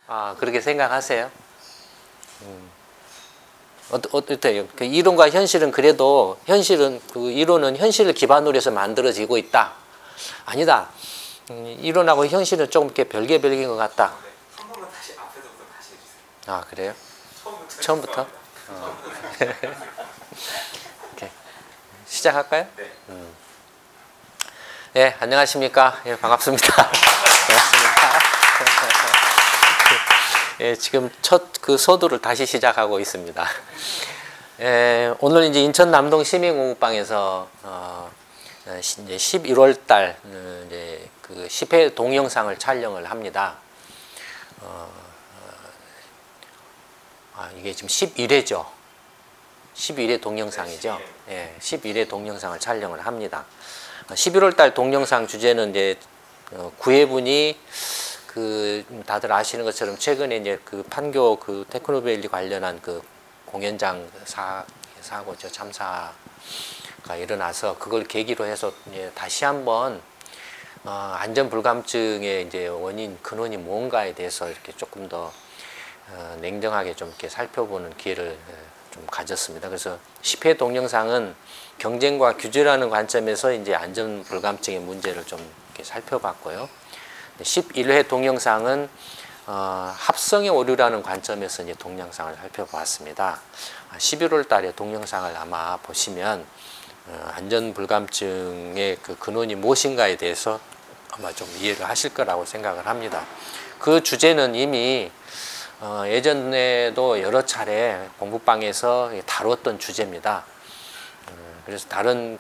아, 그렇게 생각하세요? 어때요? 그 이론과 현실은 그래도 현실은 그 이론은 현실을 기반으로 해서 만들어지고 있다. 아니다. 이론하고 현실은 조금 이렇게 별개인 것 같다. 한 번만 다시 앞에서부터 다시 해주세요. 아, 그래요? 처음부터? 오케이. 시작할까요? 네. 네, 안녕하십니까? 예, 반갑습니다. 반갑습니다. 예, 지금 첫 그 서두를 다시 시작하고 있습니다. 예, 오늘 이제 인천 남동 시민공부방에서 이제 11월 달 이제 그 10회 동영상을 촬영을 합니다. 이게 지금 11회죠. 11회 동영상이죠. 예, 11회 동영상을 촬영을 합니다. 11월 달 동영상 주제는 이제 구회분이 그 다들 아시는 것처럼 최근에 이제 그 판교 그 테크노밸리 관련한 그 공연장 사고죠. 참사가 일어나서 그걸 계기로 해서 이제 다시 한번 안전 불감증의 이제 원인 근원이 뭔가에 대해서 이렇게 조금 더 냉정하게 좀 이렇게 살펴보는 기회를 좀 가졌습니다. 그래서 10회 동영상은 경쟁과 규제라는 관점에서 이제 안전 불감증의 문제를 좀 이렇게 살펴봤고요. 11회 동영상은 합성의 오류라는 관점에서 이제 동영상을 살펴봤습니다. 11월 달에 동영상을 아마 보시면 안전 불감증의 그 근원이 무엇인가에 대해서 아마 좀 이해를 하실 거라고 생각을 합니다. 그 주제는 이미 예전에도 여러 차례 공부방에서 다뤘던 주제입니다. 그래서 다른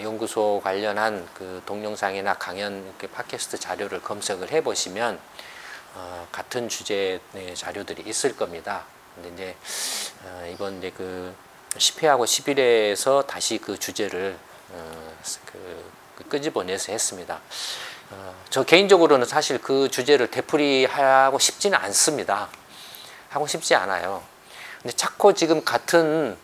연구소 관련한 그 동영상이나 강연 팟캐스트 자료를 검색을 해 보시면 같은 주제의 자료들이 있을 겁니다. 근데 이제 이번 이제 그 10회하고 11회에서 다시 그 주제를 끄집어내서 했습니다. 저 개인적으로는 사실 그 주제를 되풀이하고 싶지는 않습니다. 하고 싶지 않아요. 근데 자꾸 지금 같은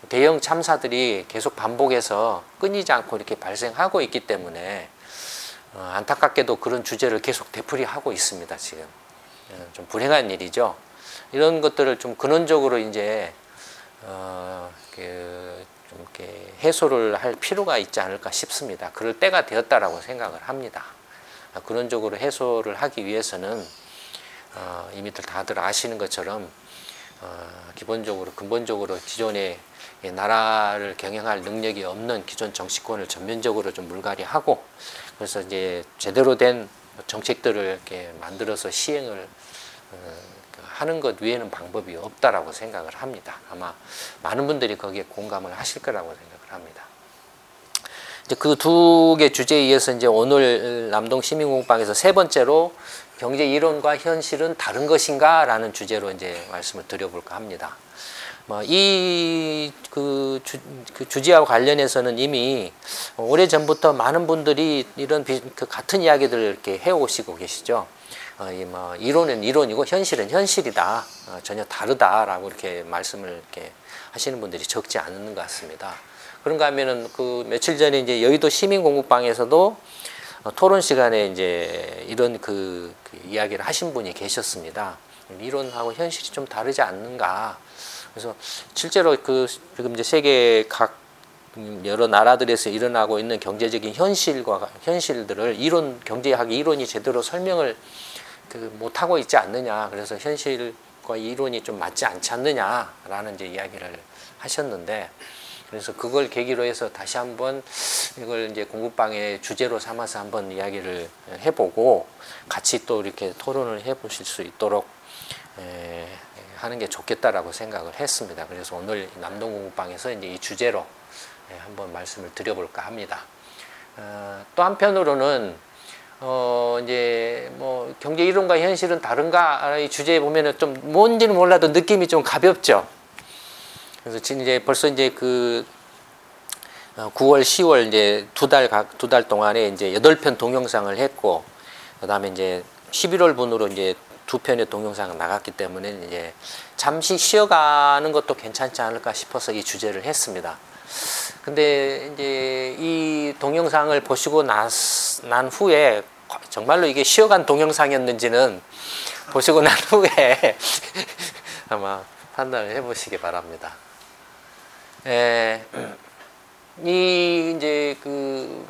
대형 참사들이 계속 반복해서 끊이지 않고 이렇게 발생하고 있기 때문에 안타깝게도 그런 주제를 계속 되풀이하고 있습니다. 지금 좀 불행한 일이죠. 이런 것들을 좀 근원적으로 이제 좀 이렇게 해소를 할 필요가 있지 않을까 싶습니다. 그럴 때가 되었다라고 생각을 합니다. 근원적으로 해소를 하기 위해서는 이미들 다들 아시는 것처럼 기본적으로 근본적으로 기존의 나라를 경영할 능력이 없는 기존 정치권을 전면적으로 좀 물갈이하고 그래서 이제 제대로 된 정책들을 이렇게 만들어서 시행을 하는 것 외에는 방법이 없다라고 생각을 합니다. 아마 많은 분들이 거기에 공감을 하실 거라고 생각을 합니다. 이제 그 두 개 주제에 이어서 이제 오늘 남동 시민공부방에서 세 번째로 경제 이론과 현실은 다른 것인가라는 주제로 이제 말씀을 드려볼까 합니다. 그 주제와 관련해서는 이미 오래전부터 많은 분들이 이런 같은 이야기들을 이렇게 해오시고 계시죠. 이론은 이론이고 현실은 현실이다. 전혀 다르다라고 이렇게 말씀을 이렇게 하시는 분들이 적지 않은 것 같습니다. 그런가 하면은 그 며칠 전에 이제 여의도 시민공부방에서도 토론 시간에 이제 이런 그 이야기를 하신 분이 계셨습니다. 이론하고 현실이 좀 다르지 않는가. 그래서 실제로 지금 이제 세계 각 여러 나라들에서 일어나고 있는 경제적인 현실들을 경제학 이론이 제대로 설명을 못하고 있지 않느냐. 그래서 현실과 이론이 좀 맞지 않지 않느냐라는 이제 이야기를 하셨는데, 그래서 그걸 계기로 해서 다시 한번 이걸 이제 공부방의 주제로 삼아서 한번 이야기를 해보고 같이 또 이렇게 토론을 해보실 수 있도록 하는 게 좋겠다라고 생각을 했습니다. 그래서 오늘 남동공부방에서 이제 이 주제로 한번 말씀을 드려볼까 합니다. 또 한편으로는 이제 뭐 경제 이론과 현실은 다른가 이 주제에 보면은 좀 뭔지는 몰라도 느낌이 좀 가볍죠. 그래서 지금 이제 벌써 이제 9월, 10월 이제 두 달 동안에 이제 8편 동영상을 했고, 그다음에 이제 11월 분으로 이제 2편의 동영상이 나갔기 때문에 이제 잠시 쉬어가는 것도 괜찮지 않을까 싶어서 이 주제를 했습니다. 근데 이제 이 동영상을 보시고 난 후에 정말로 이게 쉬어간 동영상이었는지는 보시고 난 후에 아마 판단을 해보시기 바랍니다. 이 이제 그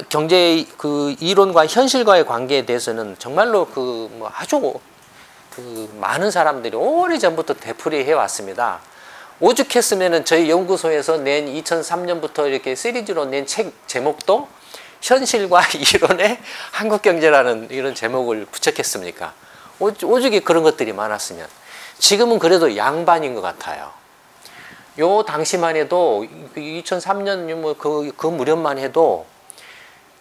경제 그 이론과 현실과의 관계에 대해서는 정말로 그 뭐 아주 그 많은 사람들이 오래 전부터 되풀이해 왔습니다. 오죽했으면은 저희 연구소에서 낸 2003년부터 이렇게 시리즈로 낸 책 제목도 현실과 이론의 한국 경제라는 이런 제목을 붙였겠습니까? 오죽이 그런 것들이 많았으면. 지금은 그래도 양반인 것 같아요. 요 당시만 해도 2003년 뭐 그 무렵만 해도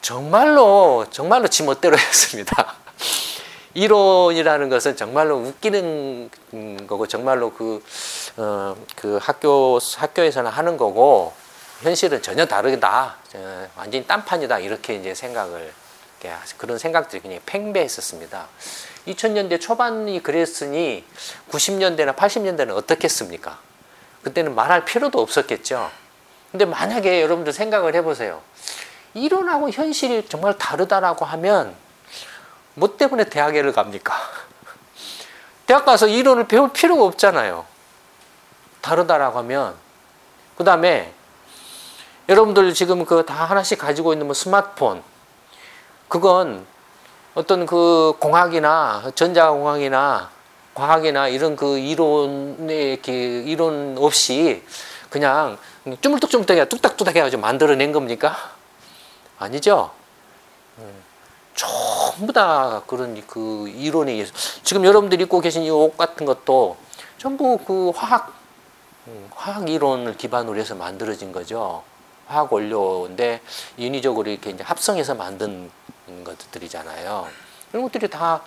정말로 지 멋대로 했습니다. 이론이라는 것은 정말로 웃기는 거고 정말로 그 학교에서는 하는 거고 현실은 전혀 다르다. 완전히 딴판이다. 이렇게 이제 그런 생각들이 그냥 팽배했었습니다. 2000년대 초반이 그랬으니 90년대나 80년대는 어떻겠습니까? 그때는 말할 필요도 없었겠죠. 근데 만약에 여러분들 생각을 해보세요. 이론하고 현실이 정말 다르다라고 하면 뭐 때문에 대학에를 갑니까? 대학 가서 이론을 배울 필요가 없잖아요. 다르다라고 하면. 그 다음에 여러분들 지금 그 다 하나씩 가지고 있는 뭐 스마트폰, 그건 어떤 그 공학이나 전자공학이나 과학이나 이런 그 이론 없이 그냥 쭈물뚝쭈물뚝 뚝딱뚝딱 해가지고 만들어낸 겁니까? 아니죠. 전부 다 그런 그 이론에 의해서 지금 여러분들이 입고 계신 이 옷 같은 것도 전부 그 화학 이론을 기반으로 해서 만들어진 거죠. 화학 원료인데 인위적으로 이렇게 이제 합성해서 만든 것들이잖아요. 이런 것들이 다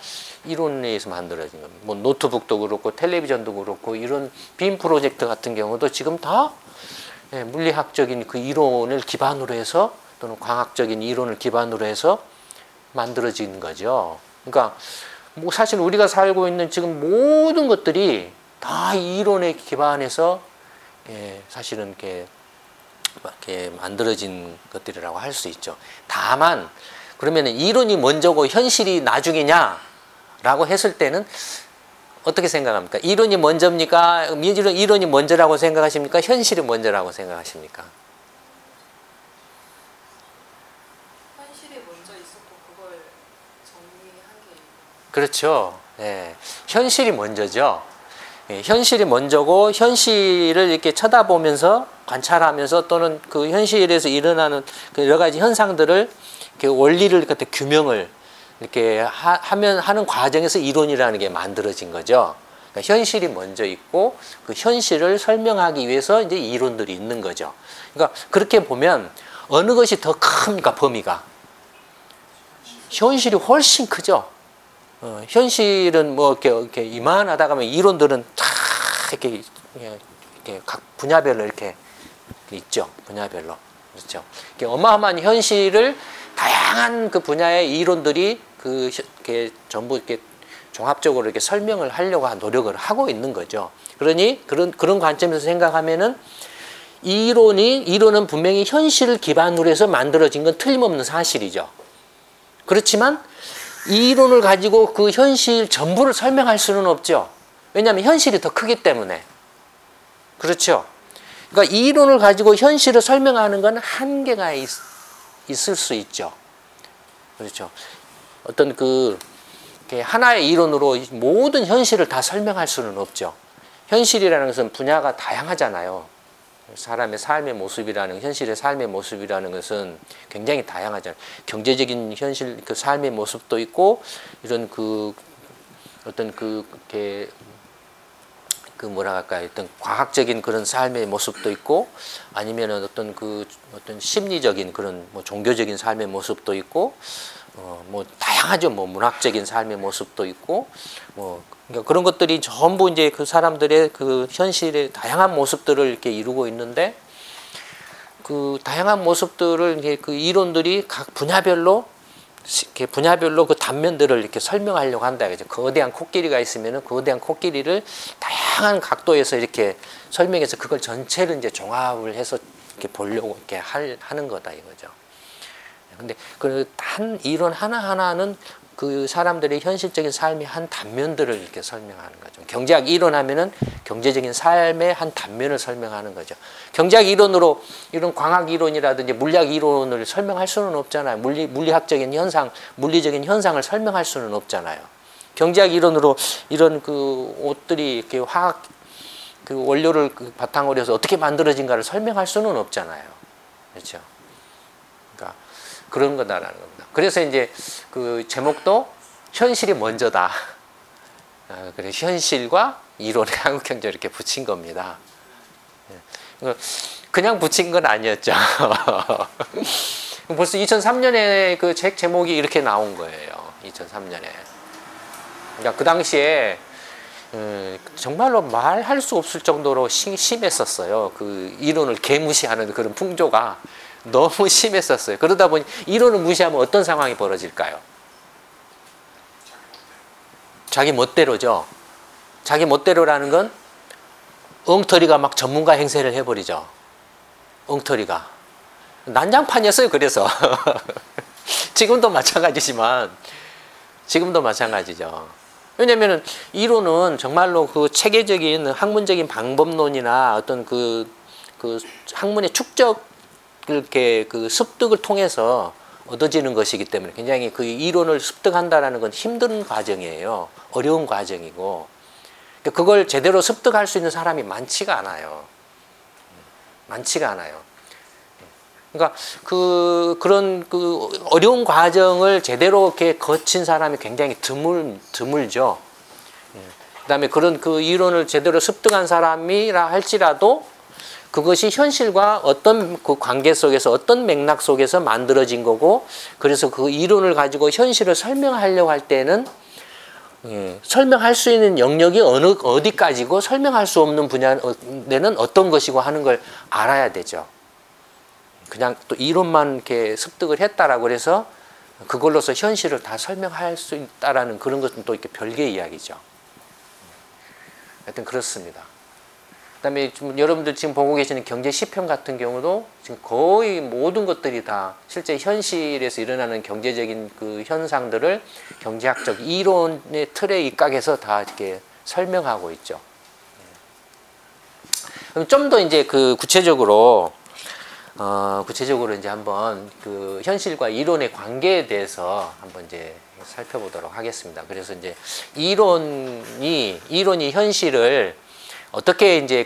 이론에 의해서 만들어진 겁니다. 뭐 노트북도 그렇고 텔레비전도 그렇고 이런 빔 프로젝트 같은 경우도 지금 다 물리학적인 그 이론을 기반으로 해서 또는 과학적인 이론을 기반으로 해서 만들어진 거죠. 그러니까 뭐 사실 우리가 살고 있는 지금 모든 것들이 다 이론에 기반해서 사실은 이렇게 만들어진 것들이라고 할 수 있죠. 다만 그러면 이론이 먼저고 현실이 나중이냐라고 했을 때는 어떻게 생각합니까? 이론이 먼저입니까? 이론이 먼저라고 생각하십니까? 현실이 먼저라고 생각하십니까? 현실이 먼저 있었고 그걸 정리한 게 그렇죠. 현실이 먼저죠. 현실이 먼저고 현실을 이렇게 쳐다보면서 관찰하면서 또는 그 현실에서 일어나는 그 여러 가지 현상들을 이렇게 원리를 갖다 규명을 이렇게 하는 과정에서 이론이라는 게 만들어진 거죠. 그러니까 현실이 먼저 있고 그 현실을 설명하기 위해서 이제 이론들이 있는 거죠. 그러니까 그렇게 보면 어느 것이 더 큽니까, 범위가? 현실이 훨씬 크죠. 현실은 뭐 이렇게 이만하다가 이론들은 다 이렇게 각 분야별로 이렇게 있죠. 분야별로. 그렇죠. 이렇게 어마어마한 현실을 다양한 그 분야의 이론들이 이렇게 전부 이렇게 종합적으로 이렇게 설명을 하려고 노력을 하고 있는 거죠. 그러니 그런 관점에서 생각하면은 이론은 분명히 현실을 기반으로 해서 만들어진 건 틀림없는 사실이죠. 그렇지만 이론을 가지고 그 현실 전부를 설명할 수는 없죠. 왜냐하면 현실이 더 크기 때문에. 그렇죠. 그러니까 이론을 가지고 현실을 설명하는 건 한계가 있을 수 있죠. 그렇죠. 어떤 하나의 이론으로 모든 현실을 다 설명할 수는 없죠. 현실이라는 것은 분야가 다양하잖아요. 사람의 삶의 모습이라는, 현실의 삶의 모습이라는 것은 굉장히 다양하잖아요. 경제적인 현실, 그 삶의 모습도 있고, 이런 어떤 뭐라 할까요? 어떤 과학적인 그런 삶의 모습도 있고, 아니면은 어떤 심리적인 그런 뭐 종교적인 삶의 모습도 있고, 뭐 다양하죠. 뭐 문학적인 삶의 모습도 있고, 그러니까 그런 것들이 전부 이제 그 사람들의 그 현실의 다양한 모습들을 이렇게 이루고 있는데, 그 다양한 모습들을 이렇게 그 이론들이 각 분야별로 그 단면들을 이렇게 설명하려고 한다. 그죠? 거대한 코끼리가 있으면은 거대한 코끼리를 다양한 각도에서 이렇게 설명해서 그걸 전체를 이제 종합을 해서 이렇게 보려고 이렇게 하는 거다 이거죠. 근데 그 한 이론 하나하나는 그 사람들의 현실적인 삶의 한 단면들을 이렇게 설명하는 거죠. 경제학 이론하면은 경제적인 삶의 한 단면을 설명하는 거죠. 경제학 이론으로 이런 광학 이론이라든지 물리학 이론을 설명할 수는 없잖아요. 물리학적인 현상, 물리적인 현상을 설명할 수는 없잖아요. 경제학 이론으로 이런 그 옷들이 이렇게 화학 그 원료를 그 바탕으로 해서 어떻게 만들어진가를 설명할 수는 없잖아요. 그렇죠? 그러니까 그런 거다라는 겁니다. 그래서 이제 그 제목도 현실이 먼저다. 그래서 현실과 이론의 한국 경제 이렇게 붙인 겁니다. 그냥 붙인 건 아니었죠. 벌써 2003년에 그 책 제목이 이렇게 나온 거예요. 2003년에. 그러니까 그 당시에 정말로 말할 수 없을 정도로 심했었어요. 그 이론을 개무시하는 그런 풍조가 너무 심했었어요. 그러다 보니 이론을 무시하면 어떤 상황이 벌어질까요? 자기 멋대로죠. 자기 멋대로라는 건 엉터리가 막 전문가 행세를 해버리죠. 엉터리가. 난장판이었어요. 그래서 지금도 마찬가지지만 지금도 마찬가지죠. 왜냐면은 이론은 정말로 그 체계적인 학문적인 방법론이나 어떤 그 학문의 축적 이렇게 그 습득을 통해서 얻어지는 것이기 때문에 굉장히 그 이론을 습득한다라는 건 힘든 과정이에요. 어려운 과정이고 그걸 제대로 습득할 수 있는 사람이 많지가 않아요. 많지가 않아요. 그러니까 그런 그 어려운 과정을 제대로 이렇게 거친 사람이 굉장히 드물죠. 그다음에 그런 그 이론을 제대로 습득한 사람이라 할지라도 그것이 현실과 어떤 그 관계 속에서 어떤 맥락 속에서 만들어진 거고 그래서 그 이론을 가지고 현실을 설명하려고 할 때는 설명할 수 있는 영역이 어디까지고 설명할 수 없는 분야는 어떤 것이고 하는 걸 알아야 되죠. 그냥 또 이론만 이렇게 습득을 했다라고 해서 그걸로서 현실을 다 설명할 수 있다라는 그런 것은 또 이렇게 별개의 이야기죠. 하여튼 그렇습니다. 그다음에 여러분들 지금 보고 계시는 경제 시편 같은 경우도 지금 거의 모든 것들이 다 실제 현실에서 일어나는 경제적인 그 현상들을 경제학적 이론의 틀에 입각해서 다 이렇게 설명하고 있죠. 그럼 좀 더 이제 그 구체적으로 이제 한번 그 현실과 이론의 관계에 대해서 한번 이제 살펴보도록 하겠습니다. 그래서 이제 이론이 현실을 어떻게 이제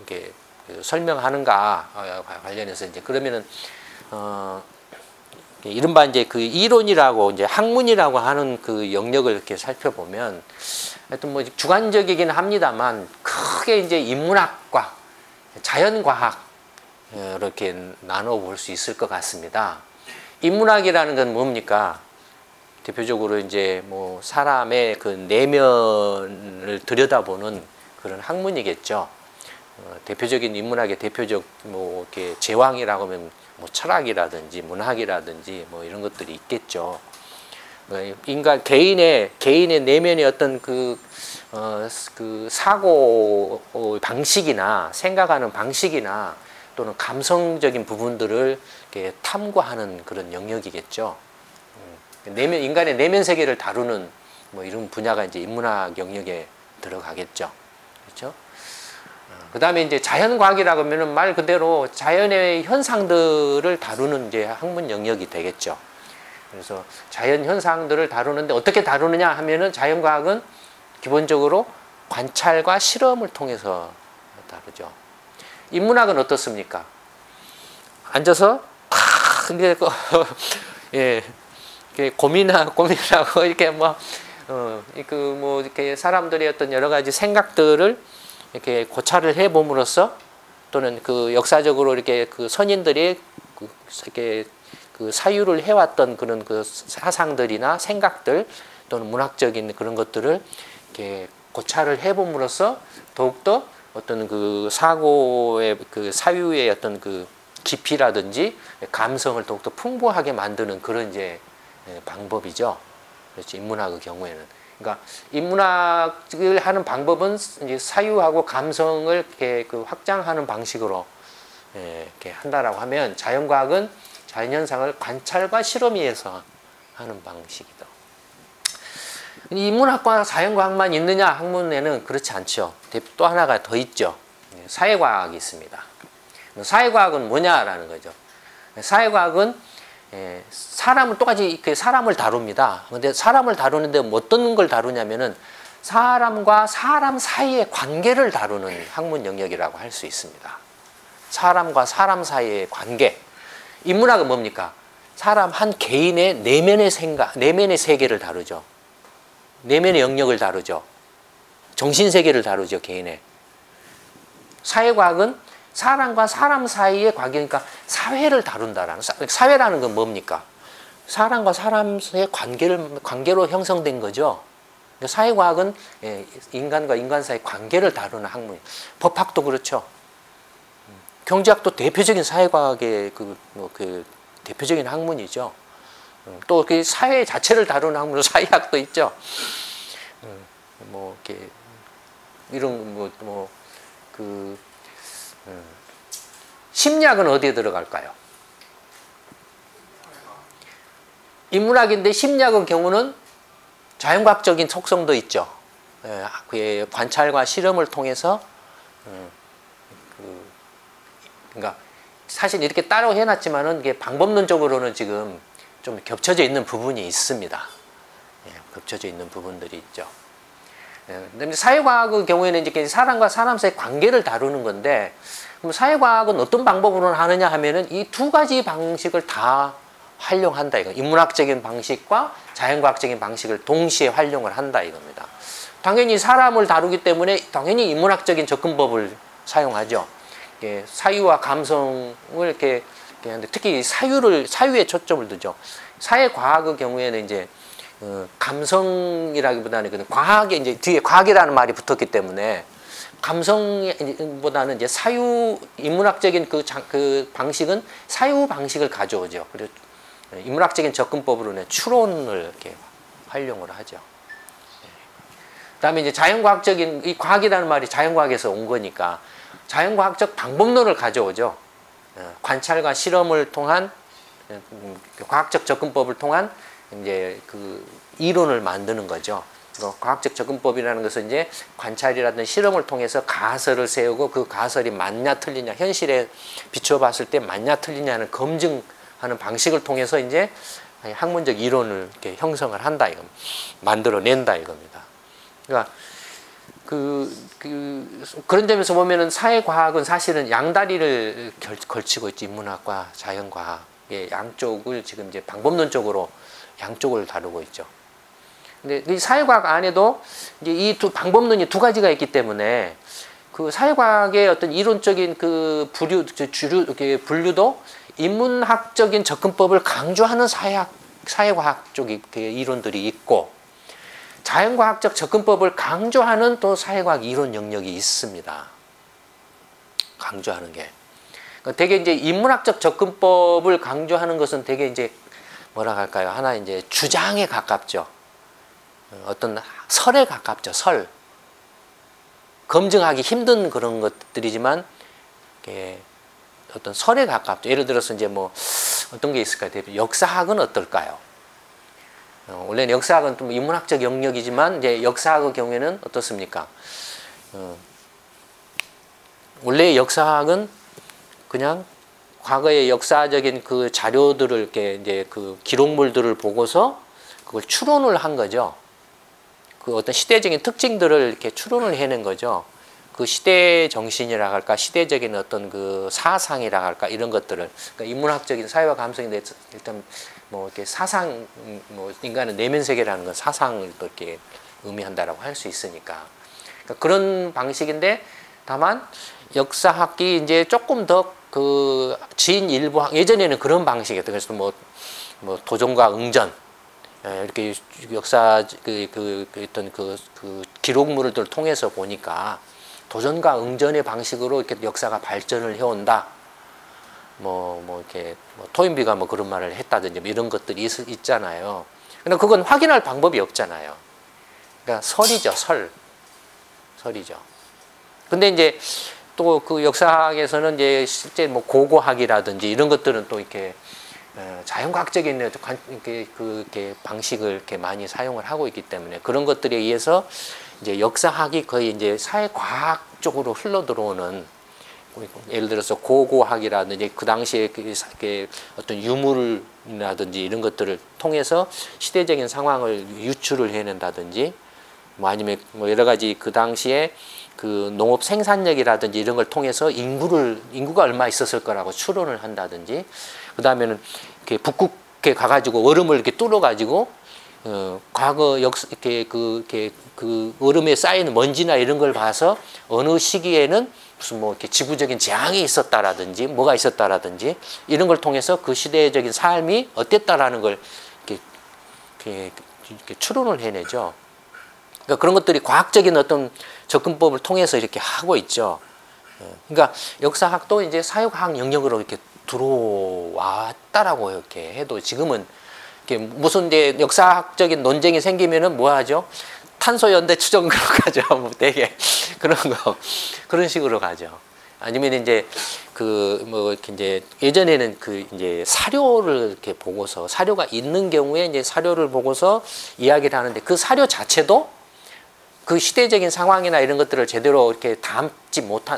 이게 설명하는가 관련해서 이제 그러면은 이른바 이제 그 이론이라고 이제 학문이라고 하는 그 영역을 이렇게 살펴보면 하여튼 뭐 주관적이긴 합니다만 크게 이제 인문학과 자연과학 이렇게 나눠 볼 수 있을 것 같습니다. 인문학이라는 건 뭡니까? 대표적으로 이제 뭐 사람의 그 내면을 들여다보는 그런 학문이겠죠. 대표적인 인문학의 대표적 뭐 이렇게 제왕이라고 하면 뭐 철학이라든지 문학이라든지 뭐 이런 것들이 있겠죠. 인간 개인의 내면의 어떤 그 사고 방식이나 생각하는 방식이나 또는 감성적인 부분들을 이렇게 탐구하는 그런 영역이겠죠. 인간의 내면 세계를 다루는 뭐 이런 분야가 이제 인문학 영역에 들어가겠죠. 그렇죠? 그다음에 이제 자연과학이라고 하면은 말 그대로 자연의 현상들을 다루는 이제 학문 영역이 되겠죠. 그래서 자연 현상들을 다루는데 어떻게 다루느냐 하면은 자연과학은 기본적으로 관찰과 실험을 통해서 다루죠. 인문학은 어떻습니까? 앉아서 이제 예. 고민하고 이렇게 이렇게 사람들의 어떤 여러 가지 생각들을 이렇게 고찰을 해 봄으로써 또는 그 역사적으로 이렇게 그 선인들이 이렇게 그 사유를 해왔던 그런 그 사상들이나 생각들 또는 문학적인 그런 것들을 이렇게 고찰을 해 봄으로써 더욱더 어떤 그 사고의 그 사유의 어떤 그 깊이라든지 감성을 더욱더 풍부하게 만드는 그런 이제 방법이죠. 그렇죠. 인문학의 경우에는. 그러니까 인문학을 하는 방법은 이제 사유하고 감성을 이렇게 그 확장하는 방식으로 이렇게 한다라고 하면 자연과학은 자연현상을 관찰과 실험에 의해서 하는 방식이다. 인문학과 자연과학만 있느냐? 학문에는 그렇지 않죠. 또 하나가 더 있죠. 사회과학이 있습니다. 사회과학은 뭐냐라는 거죠. 사회과학은 사람을 똑같이 사람을 다룹니다. 근데 사람을 다루는데 어떤 걸 다루냐면은 사람과 사람 사이의 관계를 다루는 학문 영역이라고 할 수 있습니다. 사람과 사람 사이의 관계. 인문학은 뭡니까? 사람 한 개인의 내면의 생각, 내면의 세계를 다루죠. 내면의 영역을 다루죠. 정신세계를 다루죠, 개인의. 사회과학은 사람과 사람 사이의 관계니까 사회를 다룬다라는, 사회라는 건 뭡니까? 사람과 사람 사이의 관계로 형성된 거죠. 사회과학은 인간과 인간 사이의 관계를 다루는 학문. 법학도 그렇죠. 경제학도 대표적인 사회과학의 그 대표적인 학문이죠. 또 그 사회 자체를 다루는 학문은 사회학도 있죠. 뭐 이렇게 이런 심리학은 어디에 들어갈까요? 인문학인데 심리학의 경우는 자연과학적인 속성도 있죠. 그 관찰과 실험을 통해서 그러니까 사실 이렇게 따로 해놨지만은 이게 방법론적으로는 지금 좀 겹쳐져 있는 부분이 있습니다. 겹쳐져 있는 부분들이 있죠. 그런데 사회과학의 경우에는 이제 사람과 사람 사이의 관계를 다루는 건데, 그럼 사회과학은 어떤 방법으로 하느냐 하면은 이 두 가지 방식을 다 활용한다 이거. 인문학적인 방식과 자연과학적인 방식을 동시에 활용을 한다 이겁니다. 당연히 사람을 다루기 때문에 당연히 인문학적인 접근법을 사용하죠. 사유와 감성을 이렇게 하는데 특히 사유에 초점을 두죠. 사회과학의 경우에는 이제 감성이라기보다는 그 과학에 이제 뒤에 과학이라는 말이 붙었기 때문에 감성보다는 이제 사유 인문학적인 그 방식은 사유 방식을 가져오죠. 그리고 인문학적인 접근법으로는 추론을 이렇게 활용을 하죠. 그다음에 이제 자연과학적인 이 과학이라는 말이 자연과학에서 온 거니까 자연과학적 방법론을 가져오죠. 관찰과 실험을 통한 과학적 접근법을 통한 이제 그 이론을 만드는 거죠. 과학적 접근법이라는 것은 이제 관찰이라든 실험을 통해서 가설을 세우고 그 가설이 맞냐 틀리냐 현실에 비춰봤을 때 맞냐 틀리냐는 검증하는 방식을 통해서 이제 학문적 이론을 이렇게 형성을 한다 이겁니다. 만들어낸다 이겁니다. 그러니까 그런 점에서 보면은 사회과학은 사실은 양다리를 걸치고 있지 인문학과 자연과학의 양쪽을 지금 이제 방법론적으로 양쪽을 다루고 있죠. 근데 이 사회과학 안에도 이제 이 두 방법론이 두 가지가 있기 때문에 그 사회과학의 어떤 이론적인 그 분류도 인문학적인 접근법을 강조하는 사회과학 쪽의 이론들이 있고 자연과학적 접근법을 강조하는 또 사회과학 이론 영역이 있습니다. 강조하는 게. 되게 이제 인문학적 접근법을 강조하는 것은 되게 이제 뭐라 할까요? 하나 이제 주장에 가깝죠. 어떤 설에 가깝죠. 설. 검증하기 힘든 그런 것들이지만 어떤 설에 가깝죠. 예를 들어서 이제 뭐 어떤 게 있을까요? 역사학은 어떨까요? 원래는 역사학은 좀 인문학적 영역이지만 이제 역사학의 경우에는 어떻습니까? 원래 역사학은 그냥 과거의 역사적인 그 자료들을 이렇게 이제 그 기록물들을 보고서 그걸 추론을 한 거죠. 그 어떤 시대적인 특징들을 이렇게 추론을 해낸 거죠. 그 시대 정신이라 할까, 시대적인 어떤 그 사상이라 할까 이런 것들을 그러니까 인문학적인 사회와 감성인데 일단 뭐 이렇게 사상, 뭐 인간의 내면 세계라는 건 사상을 또 이렇게 의미한다라고 할 수 있으니까 그러니까 그런 방식인데 다만 역사학이 이제 조금 더 그 진일보학 예전에는 그런 방식이었던 그래서 뭐 도전과 응전 이렇게 역사 어떤 그 기록물을 통해서 보니까 도전과 응전의 방식으로 이렇게 역사가 발전을 해온다. 이렇게 토인비가 뭐 그런 말을 했다든지 뭐 이런 것들이 있잖아요. 근데 그건 확인할 방법이 없잖아요. 그러니까 설이죠, 설이죠. 근데 이제 또 그 역사학에서는 이제 실제 뭐 고고학이라든지 이런 것들은 또 이렇게 자연과학적인 이렇게 방식을 이렇게 많이 사용을 하고 있기 때문에 그런 것들에 의해서 이제 역사학이 거의 이제 사회과학 쪽으로 흘러 들어오는, 예를 들어서 고고학이라든지 그 당시에 어떤 유물이라든지 이런 것들을 통해서 시대적인 상황을 유추를 해낸다든지, 뭐 아니면 뭐 여러 가지 그 당시에 그 농업 생산력이라든지 이런 걸 통해서 인구가 얼마 있었을 거라고 추론을 한다든지, 그 다음에는 이렇게 북극에 가가지고 얼음을 이렇게 뚫어가지고 과거 그 얼음에 쌓인 먼지나 이런 걸 봐서 어느 시기에는 무슨 뭐 이렇게 지구적인 재앙이 있었다라든지 뭐가 있었다라든지 이런 걸 통해서 그 시대적인 삶이 어땠다라는 걸 이렇게 추론을 해내죠. 그러니까 그런 것들이 과학적인 어떤 접근법을 통해서 이렇게 하고 있죠. 그러니까 역사학도 이제 사회과학 영역으로 이렇게 들어왔다라고 이렇게 해도 지금은 이렇게 무슨 이제 역사학적인 논쟁이 생기면은 뭐 하죠? 탄소 연대 추정으로 가죠. 뭐 되게 그런 식으로 가죠. 아니면 이제 이제 예전에는 이제 사료를 이렇게 보고서, 사료가 있는 경우에 이제 사료를 보고서 이야기를 하는데 그 사료 자체도 그 시대적인 상황이나 이런 것들을 제대로 이렇게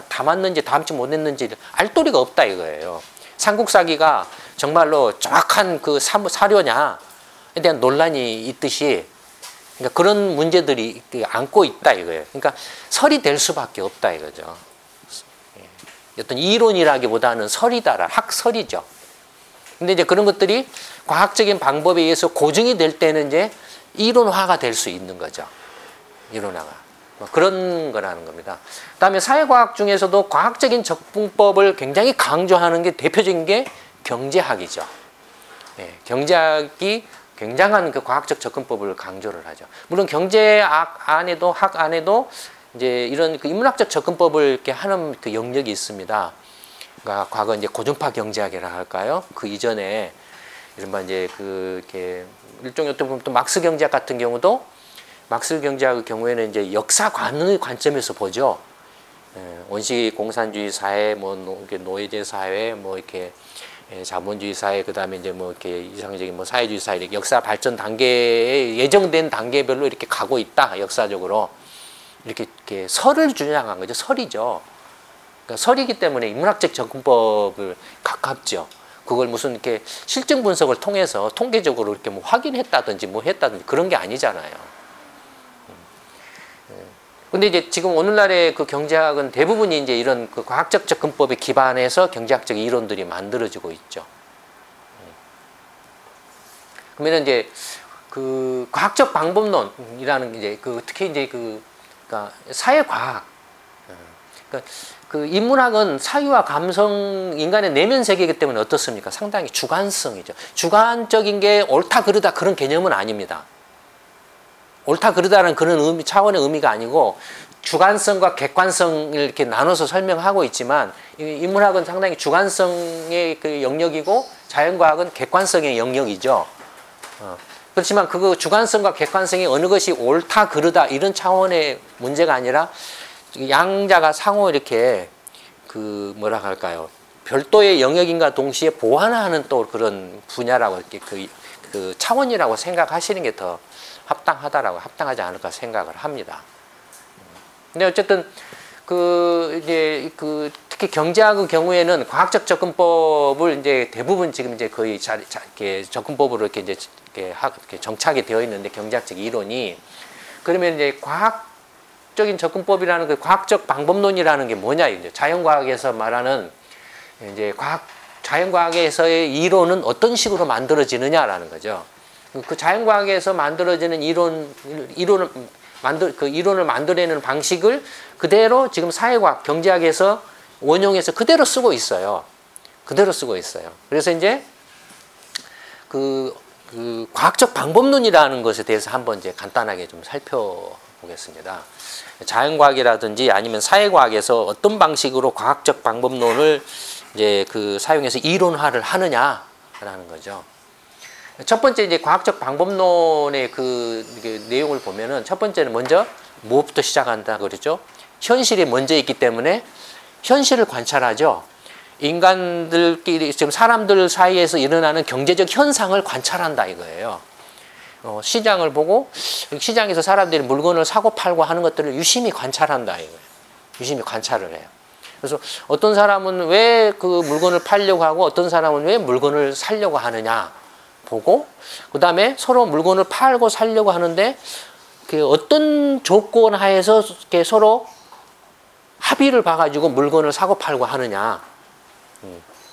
담았는지 담지 못했는지 알 도리가 없다 이거예요. 삼국사기가 정말로 정확한 그 사료냐에 대한 논란이 있듯이, 그러니까 그런 문제들이 안고 있다 이거예요. 그러니까 설이 될 수밖에 없다 이거죠. 어떤 이론이라기보다는 설이다라, 학설이죠. 근데 이제 그런 것들이 과학적인 방법에 의해서 고증이 될 때는 이제 이론화가 될 수 있는 거죠. 이론화가. 그런 거라는 겁니다. 그다음에 사회과학 중에서도 과학적인 접근법을 굉장히 강조하는 게 대표적인 게 경제학이죠. 경제학이 굉장한 그 과학적 접근법을 강조를 하죠. 물론 경제학 안에도 학 안에도 이제 이런 그 인문학적 접근법을 이렇게 하는 그 영역이 있습니다. 그러니까 과거 이제 고전파 경제학이라 할까요? 그 이전에 이른바 이제 이렇게 일종의 어떻게 보면 또 막스 경제학 같은 경우도, 막스 경제학의 경우에는 이제 역사관의 관점에서 보죠. 원시 공산주의 사회, 뭐 노예제 사회, 뭐 이렇게 자본주의 사회, 그 다음에 이제 뭐 이렇게 이상적인 뭐 사회주의 사회, 이렇게 역사 발전 단계에 예정된 단계별로 이렇게 가고 있다. 역사적으로 이렇게 설을 주장한 거죠. 설이죠. 그러니까 설이기 때문에 인문학적 접근법을 가깝죠. 그걸 무슨 이렇게 실증 분석을 통해서 통계적으로 이렇게 뭐 확인했다든지 뭐 했다든지 그런 게 아니잖아요. 근데 이제 지금 오늘날의 그 경제학은 대부분이 이제 이런 그 과학적 접근법에 기반해서 경제학적 이론들이 만들어지고 있죠. 그러면 이제 그 과학적 방법론이라는 게 이제 특히 이제 그러니까 사회과학, 그러니까 그 인문학은 사유와 감성, 인간의 내면 세계이기 때문에 어떻습니까? 상당히 주관성이죠. 주관적인 게 옳다 그르다 그런 개념은 아닙니다. 옳다 그르다는 그런 차원의 의미가 아니고 주관성과 객관성을 이렇게 나눠서 설명하고 있지만, 인문학은 상당히 주관성의 그 영역이고 자연과학은 객관성의 영역이죠. 그렇지만 그 주관성과 객관성이 어느 것이 옳다 그르다 이런 차원의 문제가 아니라 양자가 상호 이렇게 뭐라 할까요? 별도의 영역인과 동시에 보완하는 또 그런 분야라고 이렇게 그 차원이라고 생각하시는 게 더 합당하지 않을까 생각을 합니다. 근데 어쨌든 이제 특히 경제학의 경우에는 과학적 접근법을 이제 대부분 지금 이제 거의 이렇게 접근법으로 이렇게 정착이 되어 있는데, 경제학적 이론이, 그러면 이제 과학적인 접근법이라는 그 과학적 방법론이라는 게 뭐냐, 이제 자연과학에서 말하는 이제 자연과학에서의 이론은 어떤 식으로 만들어지느냐라는 거죠. 그 자연과학에서 만들어지는 이론을 만들어내는 방식을 그대로 지금 사회과학, 경제학에서 원용해서 그대로 쓰고 있어요. 그래서 이제 그 과학적 방법론이라는 것에 대해서 한번 이제 간단하게 좀 살펴보겠습니다. 자연과학이라든지 아니면 사회과학에서 어떤 방식으로 과학적 방법론을 이제 사용해서 이론화를 하느냐라는 거죠. 첫 번째 이제 과학적 방법론의 내용을 보면은, 첫 번째는 먼저 무엇부터 시작한다 그러죠? 현실이 먼저 있기 때문에 현실을 관찰하죠. 인간들끼리 지금 사람들 사이에서 일어나는 경제적 현상을 관찰한다 이거예요. 시장을 보고 시장에서 사람들이 물건을 사고 팔고 하는 것들을 유심히 관찰한다 이거예요. 유심히 관찰을 해요. 그래서 어떤 사람은 왜 그 물건을 팔려고 하고 어떤 사람은 왜 물건을 사려고 하느냐 보고, 그 다음에 서로 물건을 팔고 사려고 하는데 그 어떤 조건 하에서 이렇게 서로 합의를 봐가지고 물건을 사고 팔고 하느냐,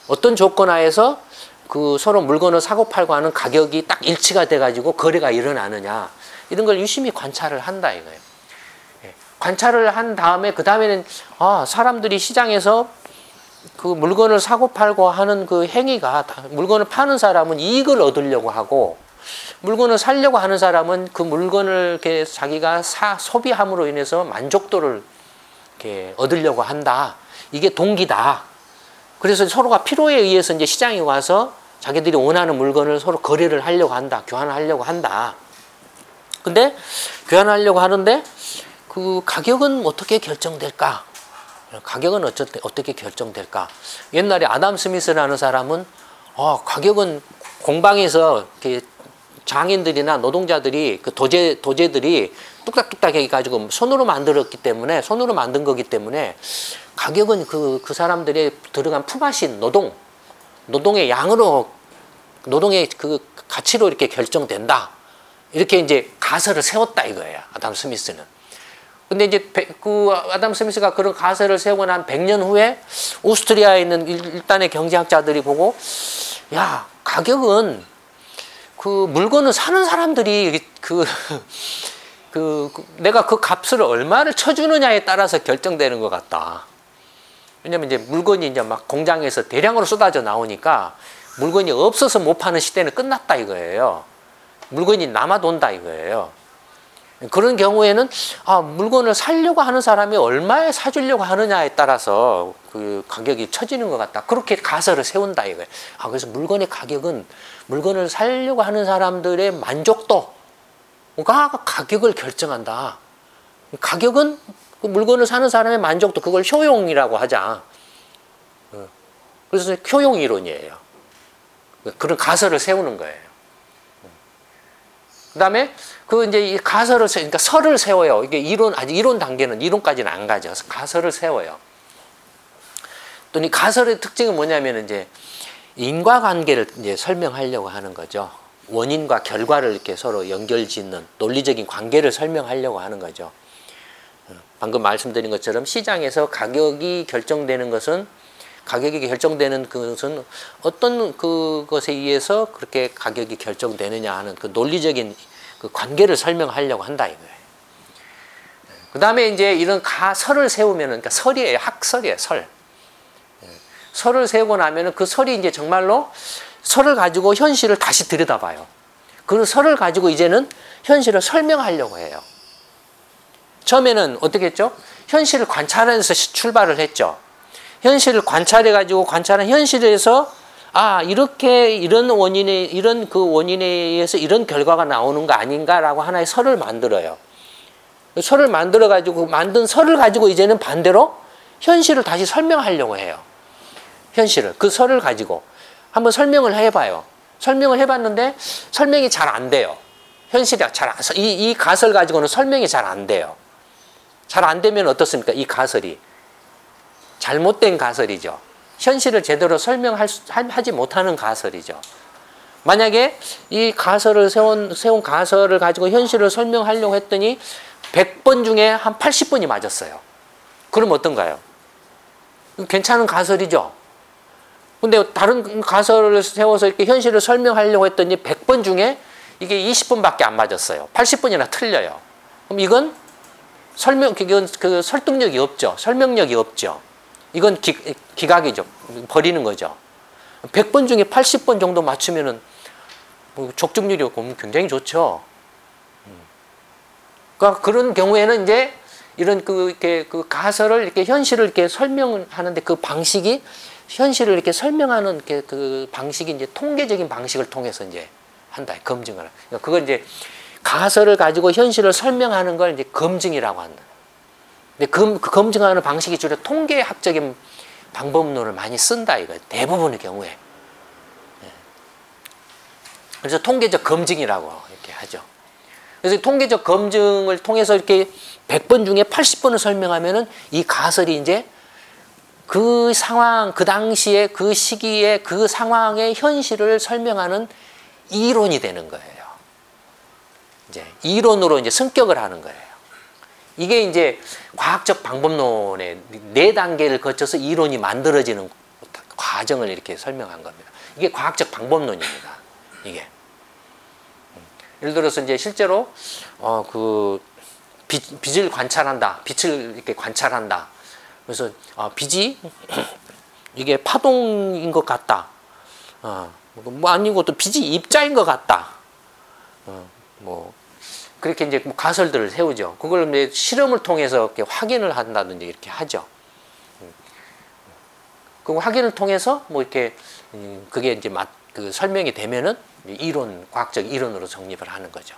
어떤 조건 하에서 그 서로 물건을 사고 팔고 하는 가격이 딱 일치가 돼가지고 거래가 일어나느냐, 이런 걸 유심히 관찰을 한다 이거예요. 관찰을 한 다음에 그 다음에는 사람들이 시장에서 그 물건을 사고 팔고 하는 그 행위가, 물건을 파는 사람은 이익을 얻으려고 하고 물건을 사려고 하는 사람은 그 물건을 이렇게 자기가 소비함으로 인해서 만족도를 이렇게 얻으려고 한다. 이게 동기다. 그래서 서로가 필요에 의해서 이제 시장에 와서 자기들이 원하는 물건을 서로 거래를 하려고 한다. 교환을 하려고 한다. 근데 교환하려고 하는데 그 가격은 어떻게 결정될까? 가격은 어떻게 결정될까? 옛날에 아담 스미스라는 사람은 가격은 공방에서 이렇게 장인들이나 노동자들이 그 도제들이 뚝딱뚝딱 해가지고 손으로 만든 거기 때문에 가격은 그 사람들의 들어간 품앗인 노동의 양으로, 노동의 그 가치로 이렇게 결정된다. 이렇게 이제 가설을 세웠다 이거예요. 아담 스미스는. 근데 이제 그 아담 스미스가 그런 가설을 세우고 난 100년 후에 오스트리아에 있는 일단의 경제학자들이 보고, 야, 가격은 그 물건을 사는 사람들이 내가 그 값을 얼마를 쳐주느냐에 따라서 결정되는 것 같다. 왜냐면 이제 물건이 이제 막 공장에서 대량으로 쏟아져 나오니까 물건이 없어서 못 파는 시대는 끝났다 이거예요. 물건이 남아돈다 이거예요. 그런 경우에는 물건을 사려고 하는 사람이 얼마에 사주려고 하느냐에 따라서 그 가격이 처지는 것 같다. 그렇게 가설을 세운다 이거예요. 그래서 물건의 가격은 물건을 사려고 하는 사람들의 만족도가 가격을 결정한다. 가격은 그 물건을 사는 사람의 만족도, 그걸 효용이라고 하자. 그래서 효용 이론이에요. 그런 가설을 세우는 거예요. 그다음에 이제 이 가설을 그러니까 설을 세워요. 이게 아직 이론 단계는, 이론까지는 안 가죠. 가설을 세워요. 또 이 가설의 특징은 뭐냐면 이제 인과관계를 이제 설명하려고 하는 거죠. 원인과 결과를 이렇게 서로 연결짓는 논리적인 관계를 설명하려고 하는 거죠. 방금 말씀드린 것처럼 시장에서 가격이 결정되는 것은 어떤 그것에 의해서 그렇게 가격이 결정되느냐 하는 그 논리적인 그 관계를 설명하려고 한다 이거예요. 그 다음에 이제 이런 설을 세우면은, 그러니까 설이에요. 학설이에요. 설을 세우고 나면은 그 설이 이제 정말로 설을 가지고 현실을 다시 들여다봐요. 그 설을 가지고 이제는 현실을 설명하려고 해요. 처음에는 어떻게 했죠? 현실을 관찰해서 출발을 했죠. 현실을 관찰해가지고 관찰한 현실에서 이런 원인에 의해서 이런 결과가 나오는 거 아닌가라고 하나의 설을 만들어요. 설을 만들어가지고 만든 설을 가지고 이제는 반대로 현실을 다시 설명하려고 해요. 현실을, 그 설을 가지고 한번 설명을 해봐요. 설명을 해봤는데 설명이 잘 안 돼요. 현실이 이 가설 가지고는 설명이 잘 안 돼요. 잘 안 되면 어떻습니까? 이 가설이 잘못된 가설이죠. 현실을 제대로 설명하지 못하는 가설이죠. 만약에 이 가설을 세운 가설을 가지고 현실을 설명하려고 했더니 100번 중에 한 80번이 맞았어요. 그럼 어떤가요? 괜찮은 가설이죠. 근데 다른 가설을 세워서 이렇게 현실을 설명하려고 했더니 100번 중에 이게 20번밖에 안 맞았어요. 80번이나 틀려요. 그럼 이건 그 설득력이 없죠. 설명력이 없죠. 이건 기각이죠. 버리는 거죠. 100번 중에 80번 정도 맞추면은 적중률이 굉장히 좋죠. 그러니까 그런 경우에는 이제 이런 이렇게 가설을 이렇게 현실을 이렇게 설명하는데 그 방식이, 현실을 이렇게 설명하는 그 방식이 이제 통계적인 방식을 통해서 이제 한다. 검증을. 그러니까 그걸 이제 가설을 가지고 현실을 설명하는 걸 이제 검증이라고 한다. 근데 그 검증하는 방식이 주로 통계학적인 방법론을 많이 쓴다 이거예요. 대부분의 경우에. 예. 그래서 통계적 검증이라고 이렇게 하죠. 그래서 통계적 검증을 통해서 이렇게 100번 중에 80번을 설명하면은 이 가설이 이제 그 상황, 그 당시에 그 시기에 그 상황의 현실을 설명하는 이론이 되는 거예요. 이제 이론으로 이제 승격을 하는 거예요. 이게 이제 과학적 방법론의 4단계를 거쳐서 이론이 만들어지는 과정을 이렇게 설명한 겁니다. 이게 과학적 방법론입니다. 이게. 예를 들어서 이제 실제로 그 빛을 관찰한다. 빛을 이렇게 관찰한다. 그래서 빛이 이게 파동인 것 같다. 뭐 아니고 또 빛이 입자인 것 같다. 뭐 그렇게 이제 가설들을 세우죠. 그걸 이제 실험을 통해서 이렇게 확인을 한다든지 이렇게 하죠. 그 확인을 통해서 뭐 이렇게 그게 이제 그 설명이 되면은 이론, 과학적 이론으로 정립을 하는 거죠.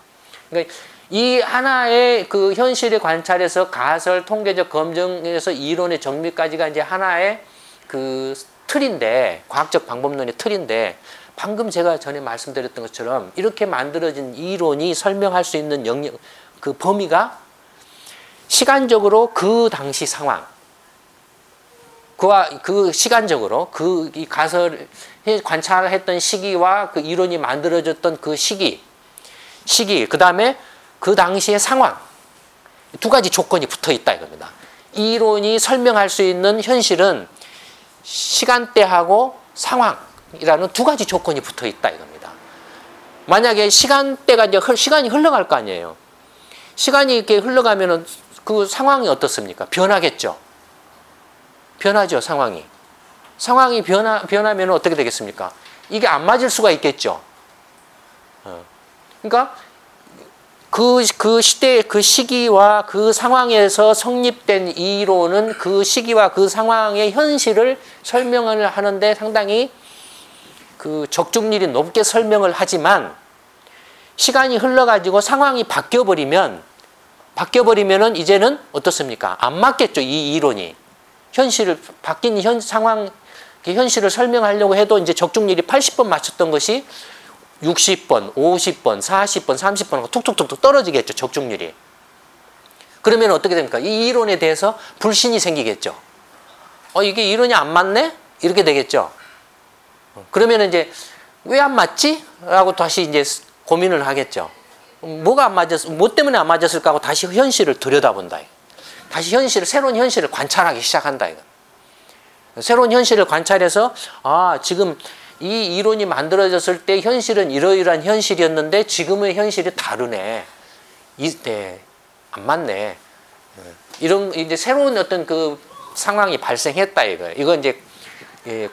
그러니까 이 하나의 그 현실의 관찰에서 가설, 통계적 검증에서 이론의 정립까지가 이제 하나의 그 틀인데, 과학적 방법론의 틀인데, 방금 제가 전에 말씀드렸던 것처럼 이렇게 만들어진 이론이 설명할 수 있는 영역, 그 범위가 시간적으로 그 당시 상황, 그와 그 시간적으로 그 이 가설 관찰했던 시기와 그 이론이 만들어졌던 그 시기, 그 다음에 그 당시의 상황, 2가지 조건이 붙어 있다 이겁니다. 이론이 설명할 수 있는 현실은 시간대하고 상황이라는 2가지 조건이 붙어 있다 이겁니다. 만약에 시간대가 이제 시간이 흘러갈 거 아니에요. 시간이 이렇게 흘러가면은 그 상황이 어떻습니까? 변하겠죠. 변하죠, 상황이. 상황이 변하면 어떻게 되겠습니까? 이게 안 맞을 수가 있겠죠. 그러니까 그 시대, 그 시기와 그 상황에서 성립된 이론은 그 시기와 그 상황의 현실을 설명을 하는데 상당히 그 적중률이 높게 설명을 하지만 시간이 흘러가지고 상황이 바뀌어버리면은 이제는 어떻습니까? 안 맞겠죠, 이 이론이. 현실을, 바뀐 상황, 현실을 설명하려고 해도 이제 적중률이 80번 맞췄던 것이 60번, 50번, 40번, 30번 툭툭툭툭 떨어지겠죠, 적중률이. 그러면 어떻게 됩니까? 이 이론에 대해서 불신이 생기겠죠. 이게 이론이 안 맞네? 이렇게 되겠죠. 그러면 이제 왜 안 맞지? 라고 다시 이제 고민을 하겠죠. 뭐가 안 맞았어? 뭐 때문에 안 맞았을까 하고 다시 현실을 들여다본다. 다시 새로운 현실을 관찰하기 시작한다. 이거. 새로운 현실을 관찰해서 지금 이 이론이 만들어졌을 때 현실은 이러이러한 현실이었는데 지금의 현실이 다르네. 안 맞네. 이런 이제 새로운 어떤 그 상황이 발생했다 이거. 이거 이제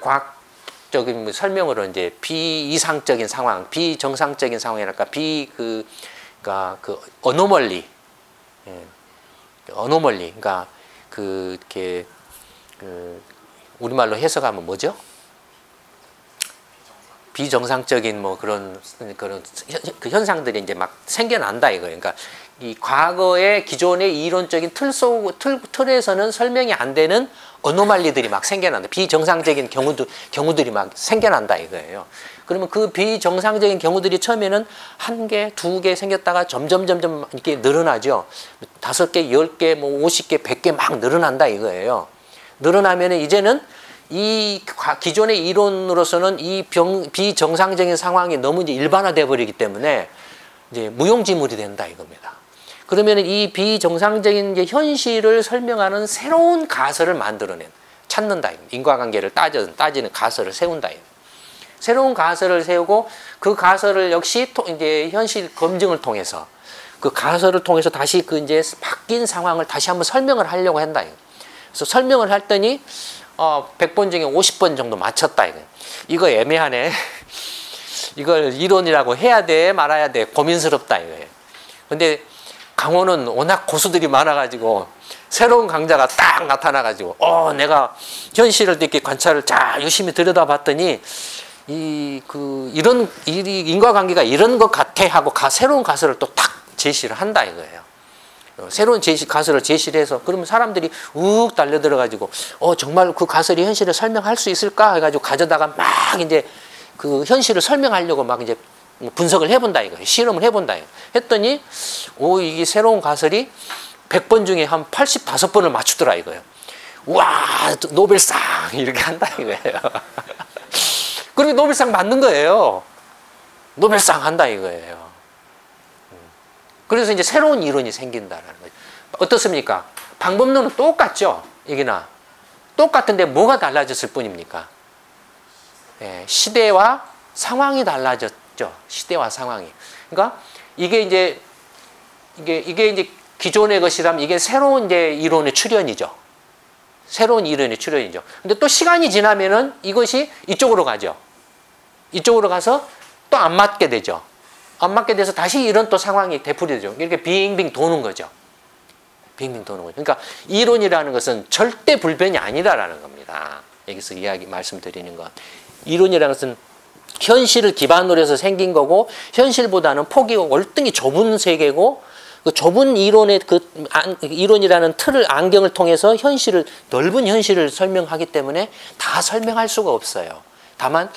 과학적인 설명으로 이제 비이상적인 상황, 비정상적인 상황이랄까, 그러니까 그 어노멀리, 그러니까 이렇게 우리말로 해석하면 뭐죠? 비정상적인 뭐 그런 그 현상들이 이제 막 생겨난다 이거예요. 그러니까 이 과거의 기존의 이론적인 틀에서는 설명이 안 되는 어노말리들이 막 생겨난다. 비정상적인 경우들이 막 생겨난다 이거예요. 그러면 그 비정상적인 경우들이 처음에는 1개, 2개 생겼다가 점점 이렇게 늘어나죠. 5개, 10개, 뭐 50개, 100개 막 늘어난다 이거예요. 늘어나면 이제는 이 기존의 이론으로서는 이 비정상적인 상황이 너무 이제 일반화되어 버리기 때문에 이제 무용지물이 된다 이겁니다. 그러면 이 비정상적인 이제 현실을 설명하는 새로운 가설을 찾는다. 인과관계를 따지는 가설을 세운다. 새로운 가설을 세우고 그 가설을 역시 이제 현실 검증을 통해서 그 가설을 통해서 다시 그 이제 바뀐 상황을 다시 한번 설명을 하려고 한다. 그래서 설명을 했더니 100번 중에 50번 정도 맞췄다. 이거 애매하네. 이걸 이론이라고 해야 돼 말아야 돼 고민스럽다 이거예요. 근데 강원은 워낙 고수들이 많아가지고 새로운 강자가 딱 나타나가지고 내가 현실을 이렇게 관찰을 잘 열심히 들여다봤더니 이런 인과관계가 이런 것 같아 하고 새로운 가설을 또 딱 제시를 한다 이거예요. 새로운 가설을 제시를 해서 그러면 사람들이 욱 달려들어 가지고 정말 그 가설이 현실을 설명할 수 있을까 해가지고 가져다가 막 이제 그 현실을 설명하려고 막 이제 분석을 해본다 이거예요. 실험을 해본다 이거. 했더니 이게 새로운 가설이 100번 중에 한 85번을 맞추더라 이거예요. 와 노벨상 이렇게 한다 이거예요. 그리고 노벨상 맞는 거예요. 노벨상 한다 이거예요. 그래서 이제 새로운 이론이 생긴다라는 거죠. 어떻습니까? 방법론은 똑같죠. 이게나 똑같은데 뭐가 달라졌을 뿐입니까? 시대와 상황이 달라졌죠. 시대와 상황이. 그러니까 이게 이제 기존의 것이라면 이게 새로운 이제 이론의 출현이죠. 새로운 이론의 출현이죠. 근데 또 시간이 지나면은 이것이 이쪽으로 가죠. 이쪽으로 가서 또 안 맞게 되죠. 안 맞게 돼서 다시 이런 또 상황이 되풀이되죠. 이렇게 빙빙 도는 거죠. 빙빙 도는 거죠. 그러니까 이론이라는 것은 절대 불변이 아니다라는 겁니다. 여기서 말씀드리는 건. 이론이라는 것은 현실을 기반으로 해서 생긴 거고 현실보다는 폭이 월등히 좁은 세계고 그 좁은 이론의 이론이라는 틀을 안경을 통해서 넓은 현실을 설명하기 때문에 다 설명할 수가 없어요. 다만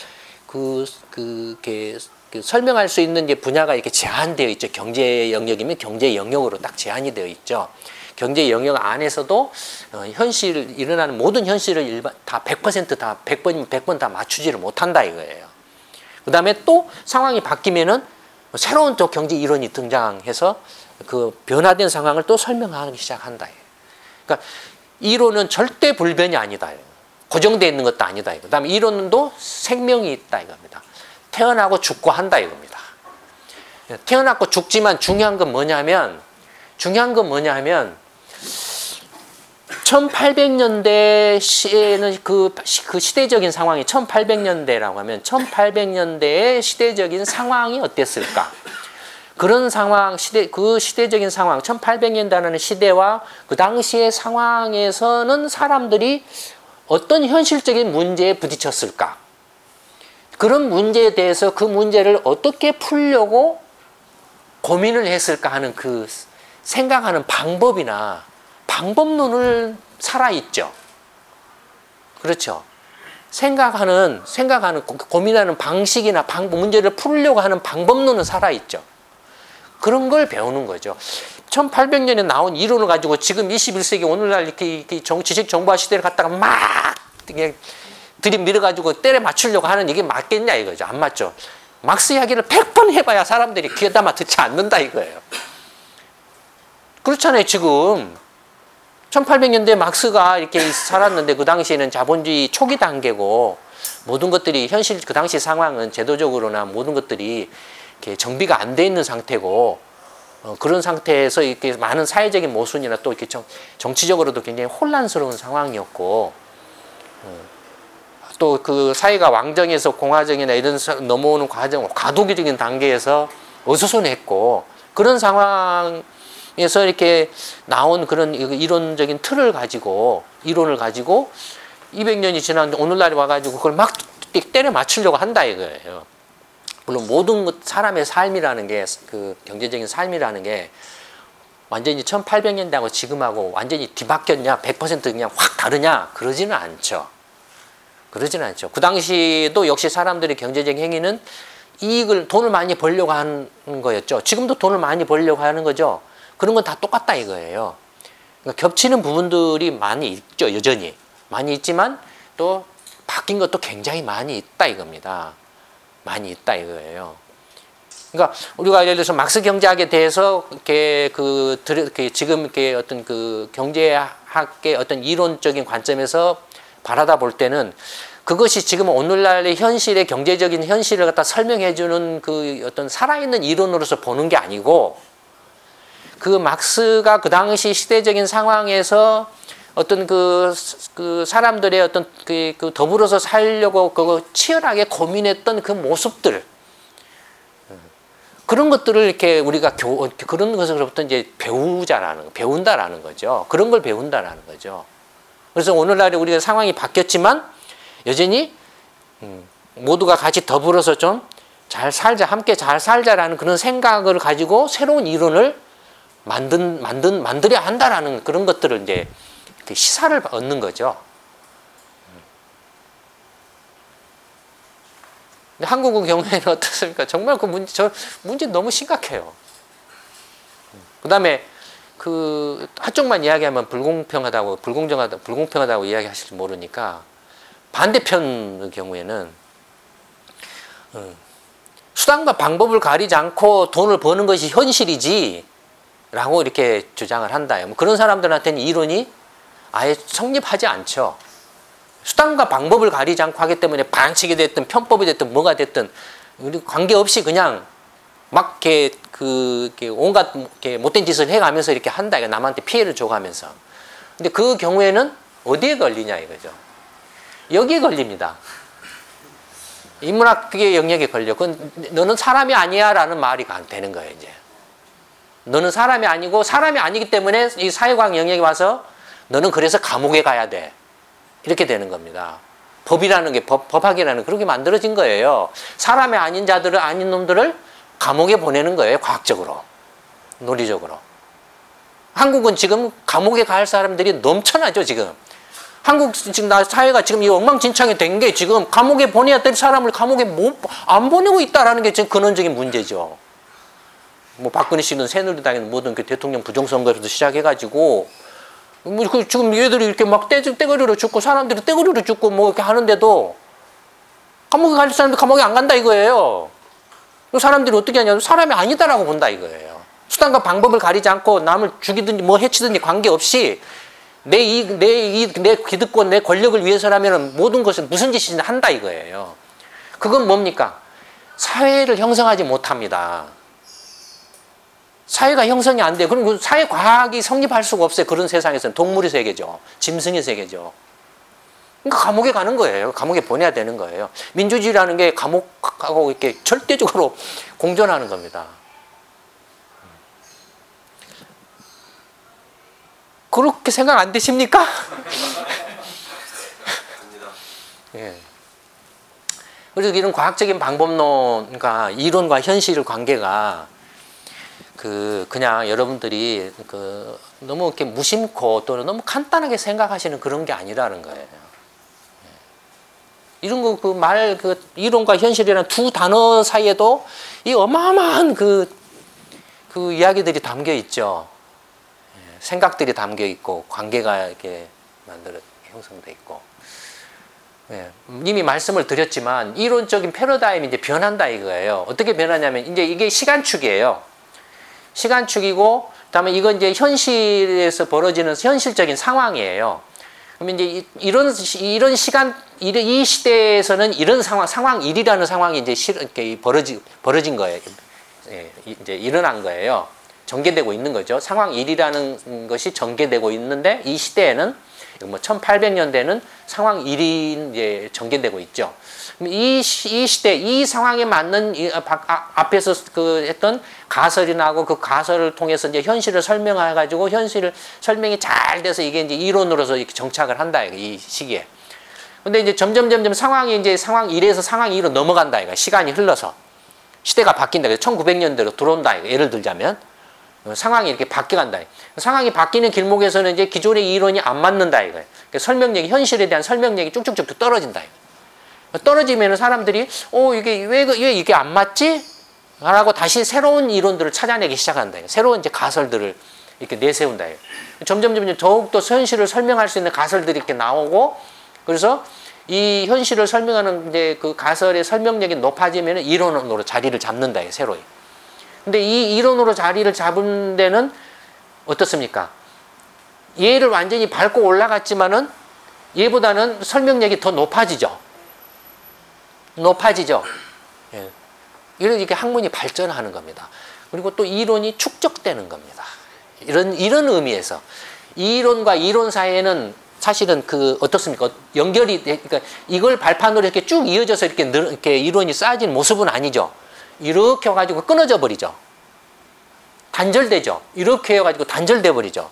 설명할 수 있는 분야가 이렇게 제한되어 있죠. 경제 영역이면 경제 영역으로 딱 제한이 되어 있죠. 경제 영역 안에서도 일어나는 모든 현실을 다 100% 다 100번이면 100번 다 맞추지를 못한다 이거예요. 그 다음에 또 상황이 바뀌면은 새로운 또 경제 이론이 등장해서 그 변화된 상황을 또 설명하기 시작한다. 그러니까 이론은 절대 불변이 아니다. 고정되어 있는 것도 아니다. 그 다음에 이론도 생명이 있다 이겁니다. 태어나고 죽고 한다 이겁니다. 태어났고 죽지만 중요한 건 뭐냐면 1800년대 시에는 그 시대적인 상황이 1800년대라고 하면 1800년대의 시대적인 상황이 어땠을까? 그런 상황, 그 시대적인 상황, 1800년대라는 시대와 그 당시의 상황에서는 사람들이 어떤 현실적인 문제에 부딪혔을까? 그런 문제에 대해서 그 문제를 어떻게 풀려고 고민을 했을까 하는 그 생각하는 방법이나 방법론을 살아있죠. 그렇죠. 생각하는 고민하는 방식이나 문제를 풀려고 하는 방법론은 살아있죠. 그런 걸 배우는 거죠. 1800년에 나온 이론을 가지고 지금 21세기 오늘날 이렇게 지식 정보화 시대를 갖다가 막 들이밀어가지고 때려 맞추려고 하는 이게 맞겠냐 이거죠. 안 맞죠. 막스 이야기를 100번 해봐야 사람들이 귀에다만 듣지 않는다 이거예요. 그렇잖아요. 지금 1800년대 막스가 이렇게 살았는데 그 당시에는 자본주의 초기 단계고 모든 것들이 그 당시 상황은 제도적으로나 모든 것들이 이렇게 정비가 안 돼 있는 상태고 그런 상태에서 이렇게 많은 사회적인 모순이나 또 이렇게 정치적으로도 굉장히 혼란스러운 상황이었고 또 그 사회가 왕정에서 공화정이나 이런 넘어오는 과정, 과도기적인 단계에서 어수선했고 그런 상황에서 이렇게 나온 그런 이론적인 이론을 가지고 200년이 지난 오늘날에 와가지고 그걸 막 때려 맞추려고 한다 이거예요. 물론 모든 사람의 삶이라는 게 그 경제적인 삶이라는 게 완전히 1800년대하고 지금하고 완전히 뒤바뀌었냐 100% 그냥 확 다르냐 그러지는 않죠. 그 당시도 역시 사람들의 경제적인 행위는 돈을 많이 벌려고 하는 거였죠. 지금도 돈을 많이 벌려고 하는 거죠. 그런 건 다 똑같다 이거예요. 그러니까 겹치는 부분들이 많이 있죠. 여전히 많이 있지만 또 바뀐 것도 굉장히 많이 있다 이겁니다. 많이 있다 이거예요. 그러니까 우리가 예를 들어서 막스 경제학에 대해서 지금 어떤 그 경제학의 어떤 이론적인 관점에서 바라다 볼 때는 그것이 지금 오늘날의 현실의 경제적인 현실을 갖다 설명해주는 그 어떤 살아있는 이론으로서 보는 게 아니고 그 막스가 그 당시 시대적인 상황에서 어떤 그 사람들의 어떤 그 더불어서 살려고 그거 치열하게 고민했던 그 모습들 그런 것들을 이렇게 우리가 그런 것으로부터 이제 배운다라는 거죠. 그런 걸 배운다라는 거죠. 그래서 오늘날에 우리가 상황이 바뀌었지만 여전히 모두가 같이 더불어서 좀 잘 살자, 함께 잘 살자라는 그런 생각을 가지고 새로운 이론을 만들어야 한다라는 그런 것들을 이제 시사를 얻는 거죠. 근데 한국의 경우에는 어떻습니까? 정말 그 문제 너무 심각해요. 그 다음에 한쪽만 이야기하면 불공평하다고 이야기하실지 모르니까 반대편의 경우에는 수단과 방법을 가리지 않고 돈을 버는 것이 현실이지 라고 이렇게 주장을 한다. 그런 사람들한테는 이론이 아예 성립하지 않죠. 수단과 방법을 가리지 않고 하기 때문에 반칙이 됐든 편법이 됐든 뭐가 됐든 관계없이 그냥 막 이렇게 온갖 못된 짓을 해가면서 이렇게 한다. 남한테 피해를 줘가면서. 근데 그 경우에는 어디에 걸리냐 이거죠. 여기에 걸립니다. 인문학의 영역에 걸려. 그건 너는 사람이 아니야 라는 말이 되는 거예요, 이제. 너는 사람이 아니고 사람이 아니기 때문에 이 사회과학 영역에 와서 너는 그래서 감옥에 가야 돼. 이렇게 되는 겁니다. 법이라는 게, 법학이라는 게 그렇게 만들어진 거예요. 사람이 아닌 자들을, 아닌 놈들을 감옥에 보내는 거예요, 과학적으로. 논리적으로. 한국은 지금 감옥에 갈 사람들이 넘쳐나죠, 지금. 한국 지금 사회가 지금 이 엉망진창이 된 게 지금 감옥에 보내야 될 사람을 감옥에 안 보내고 있다라는 게 지금 근원적인 문제죠. 뭐 박근혜 씨는 새누리당에는 모든 그 대통령 부정선거에서도 시작해가지고 지금 얘들이 이렇게 막 떼거리로 죽고 사람들이 떼거리로 죽고 뭐 이렇게 하는데도 감옥에 갈 사람들 감옥에 안 간다 이거예요. 사람들이 어떻게 하냐면 사람이 아니다라고 본다 이거예요. 수단과 방법을 가리지 않고 남을 죽이든지 뭐 해치든지 관계없이 내 기득권, 내 권력을 위해서라면 모든 것을 무슨 짓이든 한다 이거예요. 그건 뭡니까? 사회를 형성하지 못합니다. 사회가 형성이 안 돼요. 그럼 그 사회과학이 성립할 수가 없어요. 그런 세상에서는. 동물의 세계죠. 짐승의 세계죠. 그러니까 감옥에 가는 거예요. 감옥에 보내야 되는 거예요. 민주주의라는 게 감옥하고 이렇게 절대적으로 공존하는 겁니다. 그렇게 생각 안 되십니까? 예. 그래서 이런 과학적인 방법론과 이론과 현실 관계가 그냥 여러분들이 너무 이렇게 무심코 또는 너무 간단하게 생각하시는 그런 게 아니라는 거예요. 이런 거 이론과 현실이라는 두 단어 사이에도 이 어마어마한 그 이야기들이 담겨 있죠. 생각들이 담겨 있고 관계가 이렇게 형성돼 있고. 이미 말씀을 드렸지만 이론적인 패러다임이 이제 변한다 이거예요. 어떻게 변하냐면 이제 이게 시간축이에요. 시간축이고 그다음에 이건 이제 현실에서 벌어지는 현실적인 상황이에요. 그러면 이제 이런 시간 이 시대에서는 이런 상황 1이라는 상황이 이제 이렇게 벌어진 거예요. 이제 일어난 거예요. 전개되고 있는 거죠. 상황 1이라는 것이 전개되고 있는데 이 시대에는 뭐 1800년대는 상황 1이 이제 전개되고 있죠. 이 시대, 이 상황에 맞는 앞에서 했던 가설이 나고 그 가설을 통해서 이제 현실을 설명해가지고 현실을 설명이 잘 돼서 이게 이제 이론으로서 이렇게 정착을 한다, 이 시기에. 근데 이제 점점 상황이 이제 상황 1에서 상황 2로 넘어간다, 이거. 시간이 흘러서. 시대가 바뀐다. 1900년대로 들어온다, 이거. 예를 들자면. 상황이 이렇게 바뀌어간다. 상황이 바뀌는 길목에서는 이제 기존의 이론이 안 맞는다, 이거예요. 설명력이, 현실에 대한 설명력이 쭉쭉쭉 떨어진다, 이거. 떨어지면 사람들이 이게 왜 이게 안 맞지? 라고 다시 새로운 이론들을 찾아내기 시작한다. 새로운 이제 가설들을 이렇게 내세운다. 점점 더욱더 현실을 설명할 수 있는 가설들이 이렇게 나오고, 그래서 이 현실을 설명하는 이제 그 가설의 설명력이 높아지면 이론으로 자리를 잡는다. 새로이. 근데 이 이론으로 자리를 잡은 데는 어떻습니까? 얘를 완전히 밟고 올라갔지만은 얘보다는 설명력이 더 높아지죠. 예. 이렇게 학문이 발전하는 겁니다. 그리고 또 이론이 축적되는 겁니다. 이런 의미에서 이론과 이론 사이에는 사실은 어떻습니까? 연결이, 그러니까 이걸 발판으로 이렇게 쭉 이어져서 이렇게 이론이 쌓여진 모습은 아니죠. 이렇게 와가지고 끊어져 버리죠. 단절되죠. 이렇게 해가지고 단절돼 버리죠.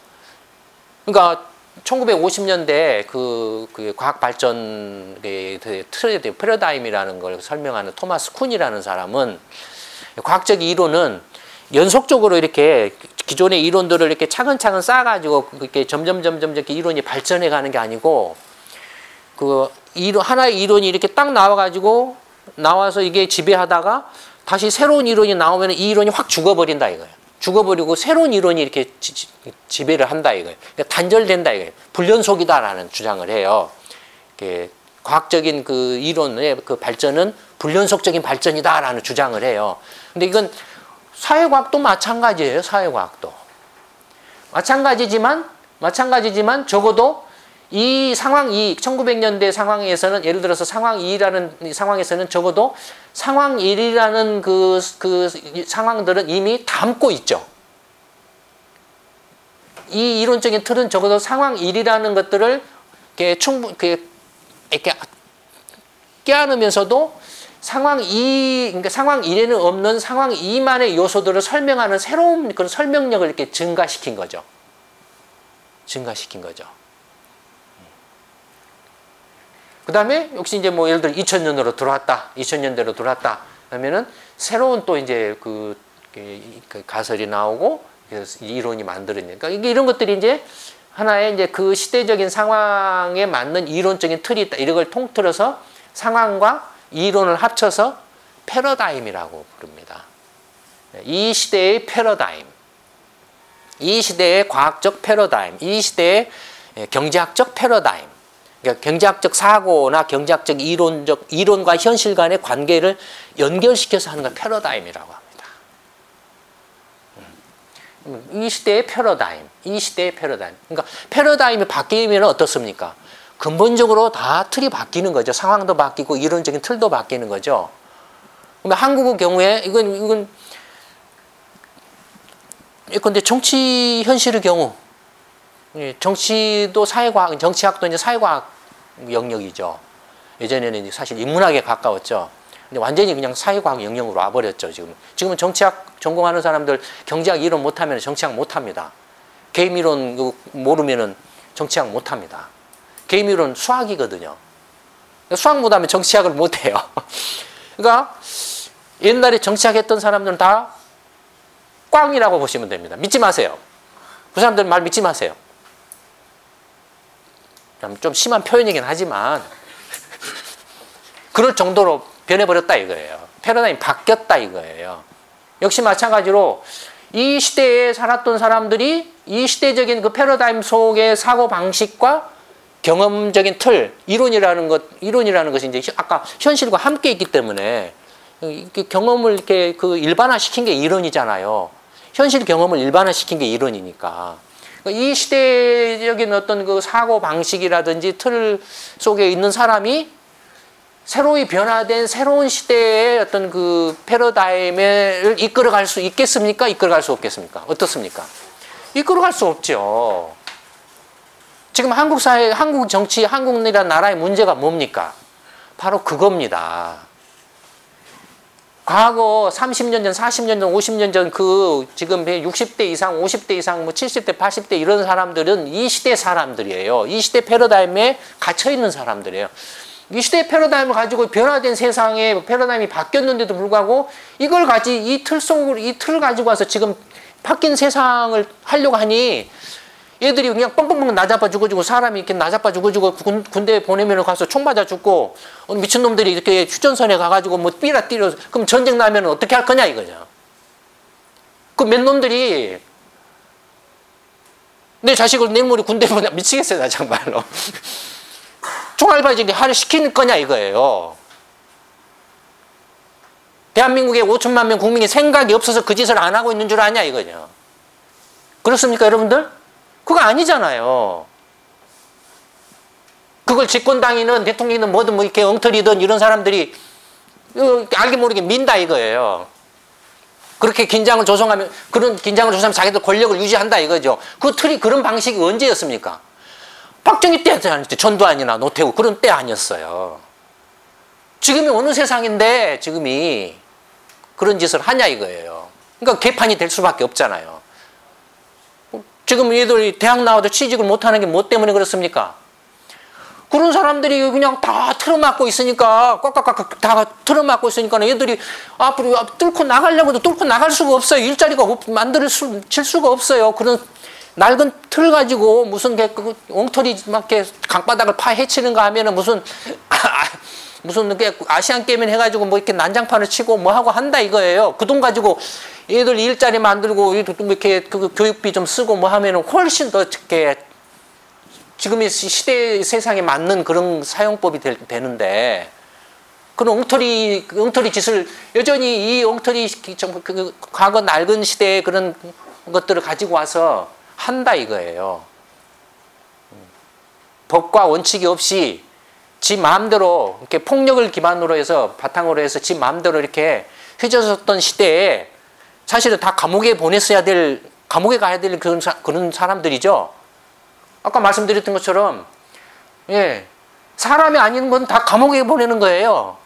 그러니까 1950년대 그 과학 발전의 트레드 패러다임이라는 걸 설명하는 토마스 쿤이라는 사람은 과학적 이론은 연속적으로 이렇게 기존의 이론들을 이렇게 차근차근 쌓아가지고 이렇게 점점 이렇게 이론이 발전해 가는 게 아니고 그 하나의 이론이 이렇게 딱 나와가지고 나와서 이게 지배하다가 다시 새로운 이론이 나오면 이 이론이 확 죽어버린다 이거예요. 죽어버리고 새로운 이론이 이렇게 지배를 한다 이거예요. 그러니까 단절된다 이거예요. 불연속이다라는 주장을 해요. 이렇게 과학적인 그 이론의 그 발전은 불연속적인 발전이다라는 주장을 해요. 근데 이건 사회과학도 마찬가지예요. 사회과학도 마찬가지지만 적어도 이 상황 2, 1900년대 상황에서는 예를 들어서 상황 2라는 상황에서는 적어도 상황 1이라는 그 상황들은 이미 담고 있죠. 이 이론적인 틀은 적어도 상황 1이라는 것들을 이렇게 껴안으면서도 상황 2, 그러니까 상황 1에는 없는 상황 2만의 요소들을 설명하는 새로운 그런 설명력을 이렇게 증가시킨 거죠. 그 다음에 역시 이제 뭐 예를 들어 2000년대로 들어왔다. 그러면은 새로운 또 이제 그 가설이 나오고 이론이 만들어지니까 그러니까 이런 것들이 이제 하나의 이제 그 시대적인 상황에 맞는 이론적인 틀이 있다. 이런 걸 통틀어서 상황과 이론을 합쳐서 패러다임이라고 부릅니다. 이 시대의 패러다임, 이 시대의 과학적 패러다임, 이 시대의 경제학적 패러다임, 그러니까 경제학적 사고나 경제학적 이론과 현실 간의 관계를 연결시켜서 하는 걸 패러다임이라고 합니다. 이 시대의 패러다임. 그러니까 패러다임이 바뀌면 어떻습니까? 근본적으로 다 틀이 바뀌는 거죠. 상황도 바뀌고 이론적인 틀도 바뀌는 거죠. 그러면 한국의 경우에 이건 근데 정치 현실의 경우, 정치도 사회과학, 정치학도 이제 사회과학 영역이죠. 예전에는 사실 인문학에 가까웠죠. 근데 완전히 그냥 사회과학 영역으로 와버렸죠. 지금은 정치학 전공하는 사람들 경제학 이론 못하면 정치학 못합니다. 게임 이론 모르면은 정치학 못합니다. 게임 이론 수학이거든요. 수학 못하면 정치학을 못해요. 그러니까 옛날에 정치학 했던 사람들은 다 꽝이라고 보시면 됩니다. 믿지 마세요. 그 사람들 말 믿지 마세요. 좀 심한 표현이긴 하지만 그럴 정도로 변해버렸다 이거예요. 패러다임이 바뀌었다 이거예요. 역시 마찬가지로 이 시대에 살았던 사람들이 이 시대적인 그 패러다임 속의 사고방식과 경험적인 틀, 이론이라는 것이 이제 아까 현실과 함께 있기 때문에 경험을 이렇게 그 일반화시킨 게 이론이잖아요. 현실 경험을 일반화시킨 게 이론이니까. 이 시대적인 어떤 그 사고 방식이라든지 틀 속에 있는 사람이 새로이 변화된 새로운 시대의 어떤 그 패러다임을 이끌어갈 수 있겠습니까? 이끌어갈 수 없겠습니까? 어떻습니까? 이끌어갈 수 없죠. 지금 한국 사회, 한국 정치, 한국이라는 나라의 문제가 뭡니까? 바로 그겁니다. 과거 30년 전, 40년 전, 50년 전 그 지금 60대 이상, 50대 이상, 뭐 70대, 80대 이런 사람들은 이 시대 사람들이에요. 이 시대 패러다임에 갇혀 있는 사람들이에요. 이 시대 패러다임을 가지고 변화된 세상에 패러다임이 바뀌었는데도 불구하고 이걸 이 틀 속으로, 이 틀을 가지고 와서 지금 바뀐 세상을 하려고 하니 얘들이 그냥 뻥뻥뻥 나잡아 죽어주고 사람이 이렇게 나잡아 죽어주고 군대 보내면 가서 총 맞아 죽고 미친놈들이 이렇게 휴전선에 가가지고 뭐 삐라 뛰려 그럼 전쟁 나면 어떻게 할 거냐 이거죠. 그 몇 놈들이 내 자식을 내일모레 군대 보내 미치겠어요 나 정말로. 총알바지기 하를 시킬 거냐 이거예요. 대한민국에 5천만 명 국민이 생각이 없어서 그 짓을 안 하고 있는 줄 아냐 이거죠. 그렇습니까 여러분들? 그거 아니잖아요. 그걸 집권당이든 대통령이든 뭐든 뭐 이렇게 엉터리든 이런 사람들이 알게 모르게 민다 이거예요. 그렇게 긴장을 조성하면 그런 긴장을 조성하면 자기들 권력을 유지한다 이거죠. 그 틀이 그런 방식이 언제였습니까? 박정희 때 아니었죠. 전두환이나 노태우 그런 때 아니었어요. 지금이 어느 세상인데 지금이 그런 짓을 하냐 이거예요. 그러니까 개판이 될 수밖에 없잖아요. 지금 얘들 대학 나와도 취직을 못하는 게 뭐 때문에 그렇습니까? 그런 사람들이 그냥 다 틀어막고 있으니까 꽉꽉꽉 다 틀어막고 있으니까 얘들이 앞으로 뚫고 나가려고도 뚫고 나갈 수가 없어요. 일자리가 칠 수가 없어요. 그런 낡은 틀 가지고 무슨 엉터리 막 이렇게 강바닥을 파헤치는가 하면은 무슨 아시안 게임 해가지고 뭐 이렇게 난장판을 치고 뭐 하고 한다 이거예요. 그 돈 가지고 얘들 일자리 만들고 이렇게 교육비 좀 쓰고 뭐 하면은 훨씬 더 이렇게 지금의 시대 세상에 맞는 그런 사용법이 되는데 그런 엉터리 짓을 여전히 이 엉터리 과거 낡은 시대의 그런 것들을 가지고 와서 한다 이거예요. 법과 원칙이 없이 지 마음대로 이렇게 폭력을 기반으로 해서 바탕으로 해서 지 마음대로 이렇게 휘저었던 시대에 사실은 다 감옥에 감옥에 가야 될 그런 사람들이죠. 아까 말씀드렸던 것처럼 사람이 아닌 건 다 감옥에 보내는 거예요.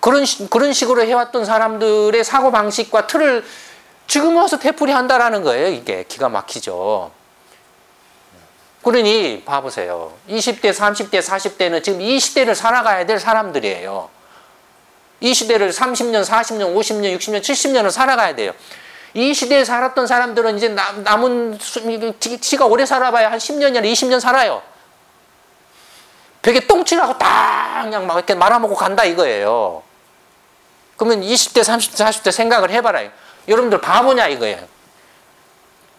그런 식으로 해왔던 사람들의 사고방식과 틀을 지금 와서 되풀이한다라는 거예요. 이게 기가 막히죠. 그러니 봐보세요. 20대, 30대, 40대는 지금 이 시대를 살아가야 될 사람들이에요. 이 시대를 30년, 40년, 50년, 60년, 70년을 살아가야 돼요. 이 시대에 살았던 사람들은 이제 남은 지가 오래 살아봐야 한 10년이나 20년 살아요. 벽에 똥칠하고 딱 그냥 막 이렇게 말아먹고 간다 이거예요. 그러면 20대, 30대, 40대 생각을 해봐라. 여러분들 바보냐 이거예요.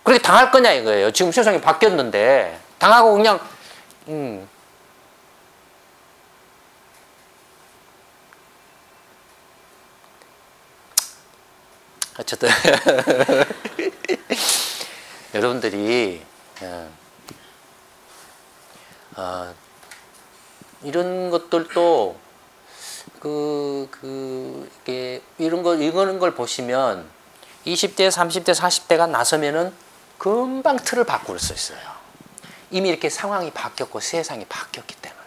그렇게 당할 거냐 이거예요. 지금 세상이 바뀌었는데 당하고 그냥 어쨌든 여러분들이 이런 것들도 이런 걸 보시면 20대, 30대, 40대가 나서면은 금방 틀을 바꿀 수 있어요. 이미 이렇게 상황이 바뀌었고 세상이 바뀌었기 때문에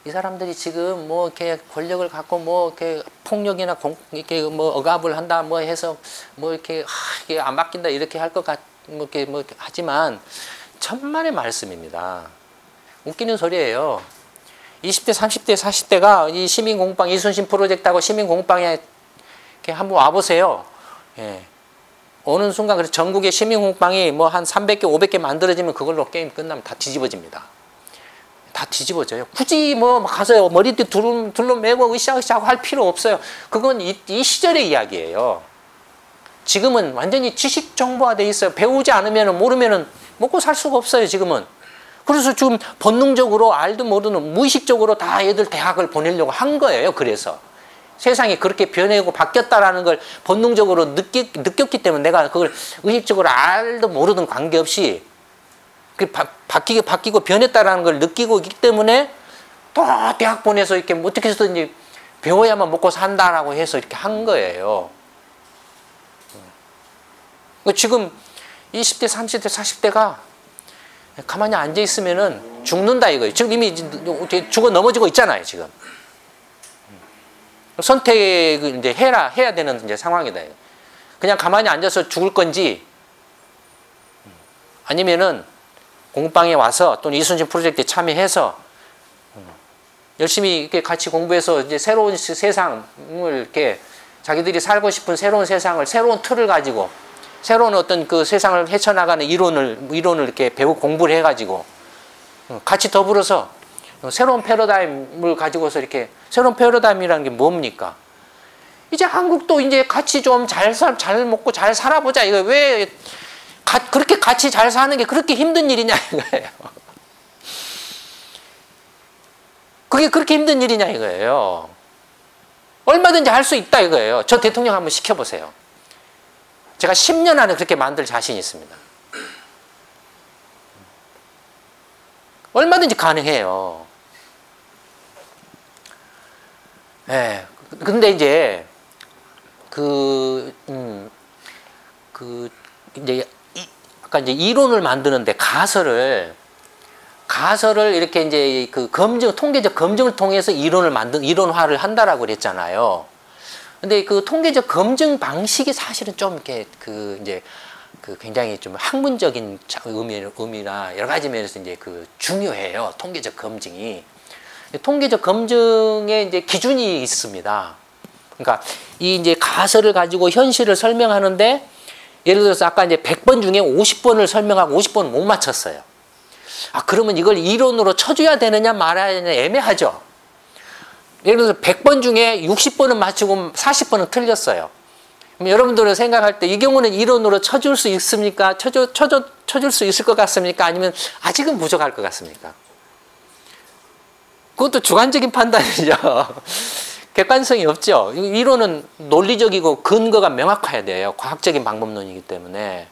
이 사람들이 지금 뭐 이렇게 권력을 갖고 뭐 이렇게 폭력이나 이렇게 뭐 억압을 한다 뭐 해서 뭐 이렇게 이게 안 바뀐다 이렇게 할 것 같 뭐 이렇게 하지만 천만의 말씀입니다. 웃기는 소리예요. 20대, 30대, 40대가 이 시민공방 이순신 프로젝트하고 시민공방에 이렇게 한번 와보세요. 어느 순간 그래서 전국의 시민공방이 뭐 한 300개, 500개 만들어지면 그걸로 게임 끝나면 다 뒤집어집니다. 다 뒤집어져요. 굳이 뭐 가서 머리띠 둘러매고 으쌰으쌰 할 필요 없어요. 그건 이 시절의 이야기예요. 지금은 완전히 지식 정보화돼 있어요. 배우지 않으면 모르면 먹고 살 수가 없어요. 지금은. 그래서 지금 본능적으로 알도 모르는 무의식적으로 다 애들 대학을 보내려고 한 거예요. 그래서 세상이 그렇게 변하고 바뀌었다라는 걸 본능적으로 느꼈기 때문에 내가 그걸 의식적으로 알도 모르든 관계없이 바뀌고 변했다라는 걸 느끼고 있기 때문에 또 대학 보내서 이렇게 어떻게 해서든지 배워야만 먹고 산다라고 해서 이렇게 한 거예요. 지금 20대, 30대, 40대가 가만히 앉아 있으면은 죽는다 이거예요. 지금 이미 죽어 넘어지고 있잖아요, 지금. 선택을 이제 해야 되는 이제 상황이다. 그냥 가만히 앉아서 죽을 건지 아니면은 공방에 와서 또는 이순신 프로젝트에 참여해서 열심히 이렇게 같이 공부해서 이제 새로운 세상을 이렇게 자기들이 살고 싶은 새로운 세상을 새로운 틀을 가지고 새로운 어떤 그 세상을 헤쳐나가는 이론을 이렇게 배우고 공부를 해가지고 같이 더불어서 새로운 패러다임을 가지고서 이렇게 새로운 패러다임이라는 게 뭡니까? 이제 한국도 이제 같이 좀 잘 먹고 잘 살아보자. 이거 왜 그렇게 같이 잘 사는 게 그렇게 힘든 일이냐 이거예요. 그게 그렇게 힘든 일이냐 이거예요. 얼마든지 할 수 있다 이거예요. 저 대통령 한번 시켜보세요. 제가 10년 안에 그렇게 만들 자신이 있습니다. 얼마든지 가능해요. 근데 이제 이제 아까 이제 이론을 만드는데 가설을 이렇게 이제 그 통계적 검증을 통해서 이론화를 한다라고 그랬잖아요. 근데 그 통계적 검증 방식이 사실은 좀 이렇게 이제 그 굉장히 좀 학문적인 의미나 여러 가지 면에서 이제 그 중요해요. 통계적 검증이. 통계적 검증에 이제 기준이 있습니다. 그러니까 이 이제 가설을 가지고 현실을 설명하는데 예를 들어서 아까 이제 100번 중에 50번을 설명하고 50번은 못 맞췄어요. 아, 그러면 이걸 이론으로 쳐줘야 되느냐 말아야 되느냐 애매하죠. 예를 들어서 100번 중에 60번은 맞추고 40번은 틀렸어요. 그럼 여러분들은 생각할 때 이 경우는 이론으로 쳐줄 수 있습니까? 쳐줄 수 있을 것 같습니까? 아니면 아직은 부족할 것 같습니까? 그것도 주관적인 판단이죠. 객관성이 없죠. 이론은 논리적이고 근거가 명확해야 돼요. 과학적인 방법론이기 때문에.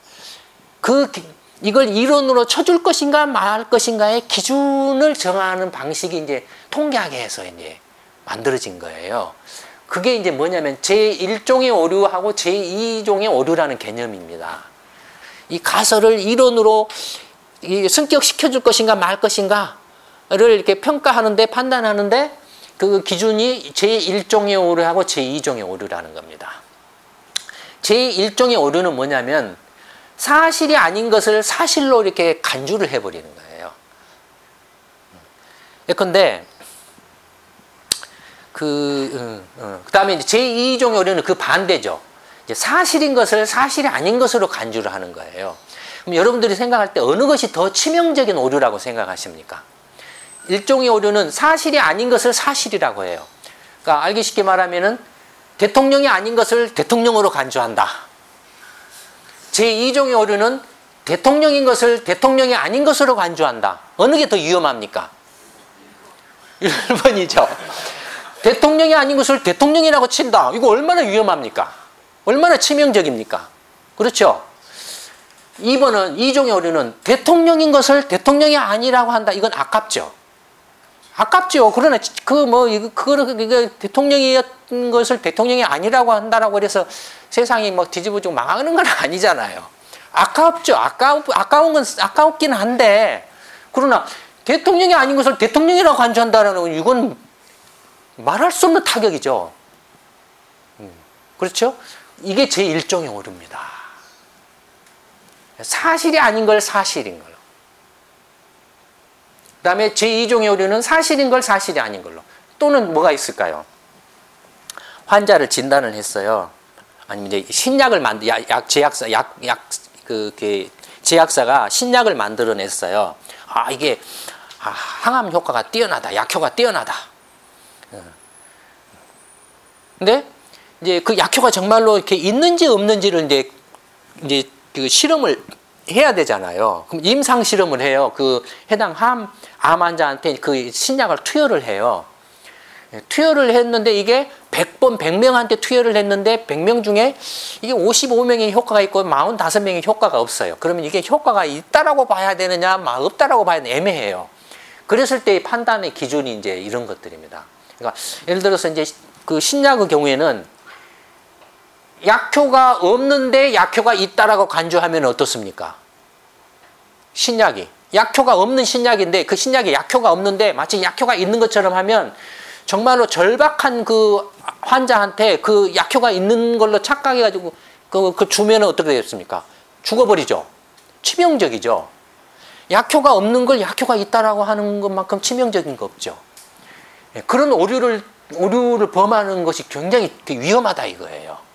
이걸 이론으로 쳐줄 것인가 말 것인가의 기준을 정하는 방식이 이제 통계학에서 이제 만들어진 거예요. 그게 이제 뭐냐면 제1종의 오류하고 제2종의 오류라는 개념입니다. 이 가설을 이론으로 승격시켜 줄 것인가 말 것인가를 이렇게 평가하는데 판단하는데 그 기준이 제1종의 오류하고 제2종의 오류라는 겁니다. 제1종의 오류는 뭐냐면 사실이 아닌 것을 사실로 이렇게 간주를 해버리는 거예요. 예컨대 그다음에 제2종의 오류는 그 반대죠. 이제 사실인 것을 사실이 아닌 것으로 간주를 하는 거예요. 그럼 여러분들이 생각할 때 어느 것이 더 치명적인 오류라고 생각하십니까? 일종의 오류는 사실이 아닌 것을 사실이라고 해요. 그러니까 알기 쉽게 말하면은 대통령이 아닌 것을 대통령으로 간주한다. 제2종의 오류는 대통령인 것을 대통령이 아닌 것으로 간주한다. 어느 게 더 위험합니까? 1번이죠. 대통령이 아닌 것을 대통령이라고 친다. 이거 얼마나 위험합니까? 얼마나 치명적입니까? 그렇죠? 2번은, 2종의 오류는 대통령인 것을 대통령이 아니라고 한다. 이건 아깝죠. 아깝죠. 그러나 그거를 대통령이었던 것을 대통령이 아니라고 한다라고 해서 세상이 막 뒤집어지고 망하는 건 아니잖아요. 아깝죠. 아까운 건 아깝긴 한데, 그러나 대통령이 아닌 것을 대통령이라고 간주한다라는 건 이건 말할 수 없는 타격이죠. 그렇죠? 이게 제1종의 오류입니다. 사실이 아닌 걸 사실인 걸로. 그 다음에 제2종의 오류는 사실인 걸 사실이 아닌 걸로. 또는 뭐가 있을까요? 환자를 진단을 했어요. 아니면 이제 신약을 제약사가 신약을 만들어냈어요. 이게 항암 효과가 뛰어나다. 약효가 뛰어나다. 근데 이제 그 약효가 정말로 이렇게 있는지 없는지를 이제 그 실험을 해야 되잖아요. 그럼 임상 실험을 해요. 그 해당 암 환자한테 그 신약을 투여를 해요. 투여를 했는데 이게 100명한테 투여를 했는데 100명 중에 이게 55명의 효과가 있고 45명의 효과가 없어요. 그러면 이게 효과가 있다라고 봐야 되느냐, 없다라고 봐야 되느냐 애매해요. 그랬을 때의 판단의 기준이 이제 이런 것들입니다. 그러니까 예를 들어서 이제 그 신약의 경우에는 약효가 없는데 약효가 있다라고 간주하면 어떻습니까? 신약이 약효가 없는 신약인데 그 신약에 약효가 없는데 마치 약효가 있는 것처럼 하면 정말로 절박한 그 환자한테 그 약효가 있는 걸로 착각해가지고 그 주면은 어떻게 되겠습니까? 죽어버리죠. 치명적이죠. 약효가 없는 걸 약효가 있다라고 하는 것만큼 치명적인 거 없죠. 그런 오류를 범하는 것이 굉장히 위험하다 이거예요.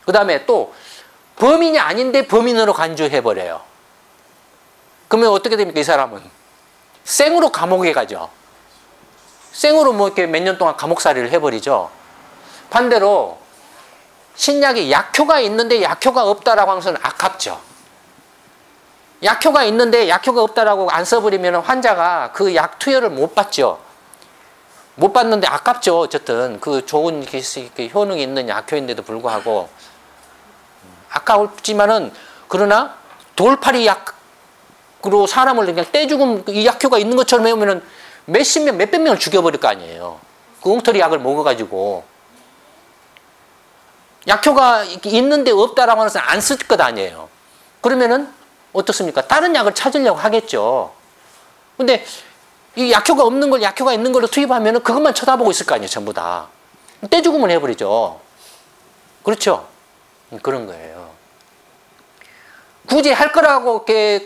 그 다음에 또 범인이 아닌데 범인으로 간주해버려요. 그러면 어떻게 됩니까? 이 사람은 생으로 감옥에 가죠. 생으로 뭐 이렇게 몇 년 동안 감옥살이를 해버리죠. 반대로 신약에 약효가 있는데 약효가 없다라고 하는 것은 아깝죠. 약효가 있는데 약효가 없다라고 안 써버리면 환자가 그 약 투여를 못 받죠. 못 받는데 아깝죠. 어쨌든 그 좋은 효능이 있는 약효인데도 불구하고 아까웠지만은 그러나 돌팔이 약으로 사람을 그냥 떼죽음 이 약효가 있는 것처럼 해오면은 몇십 명, 몇백 명을 죽여버릴 거 아니에요. 그 엉터리 약을 먹어가지고 약효가 있는데 없다라고 하는 것은 안 쓸 것 아니에요. 그러면은 어떻습니까? 다른 약을 찾으려고 하겠죠. 근데 이 약효가 없는 걸 약효가 있는 걸로 투입하면은 그것만 쳐다보고 있을 거 아니에요. 전부 다 떼죽음을 해버리죠. 그렇죠? 그런 거예요. 굳이 할 거라고 이렇게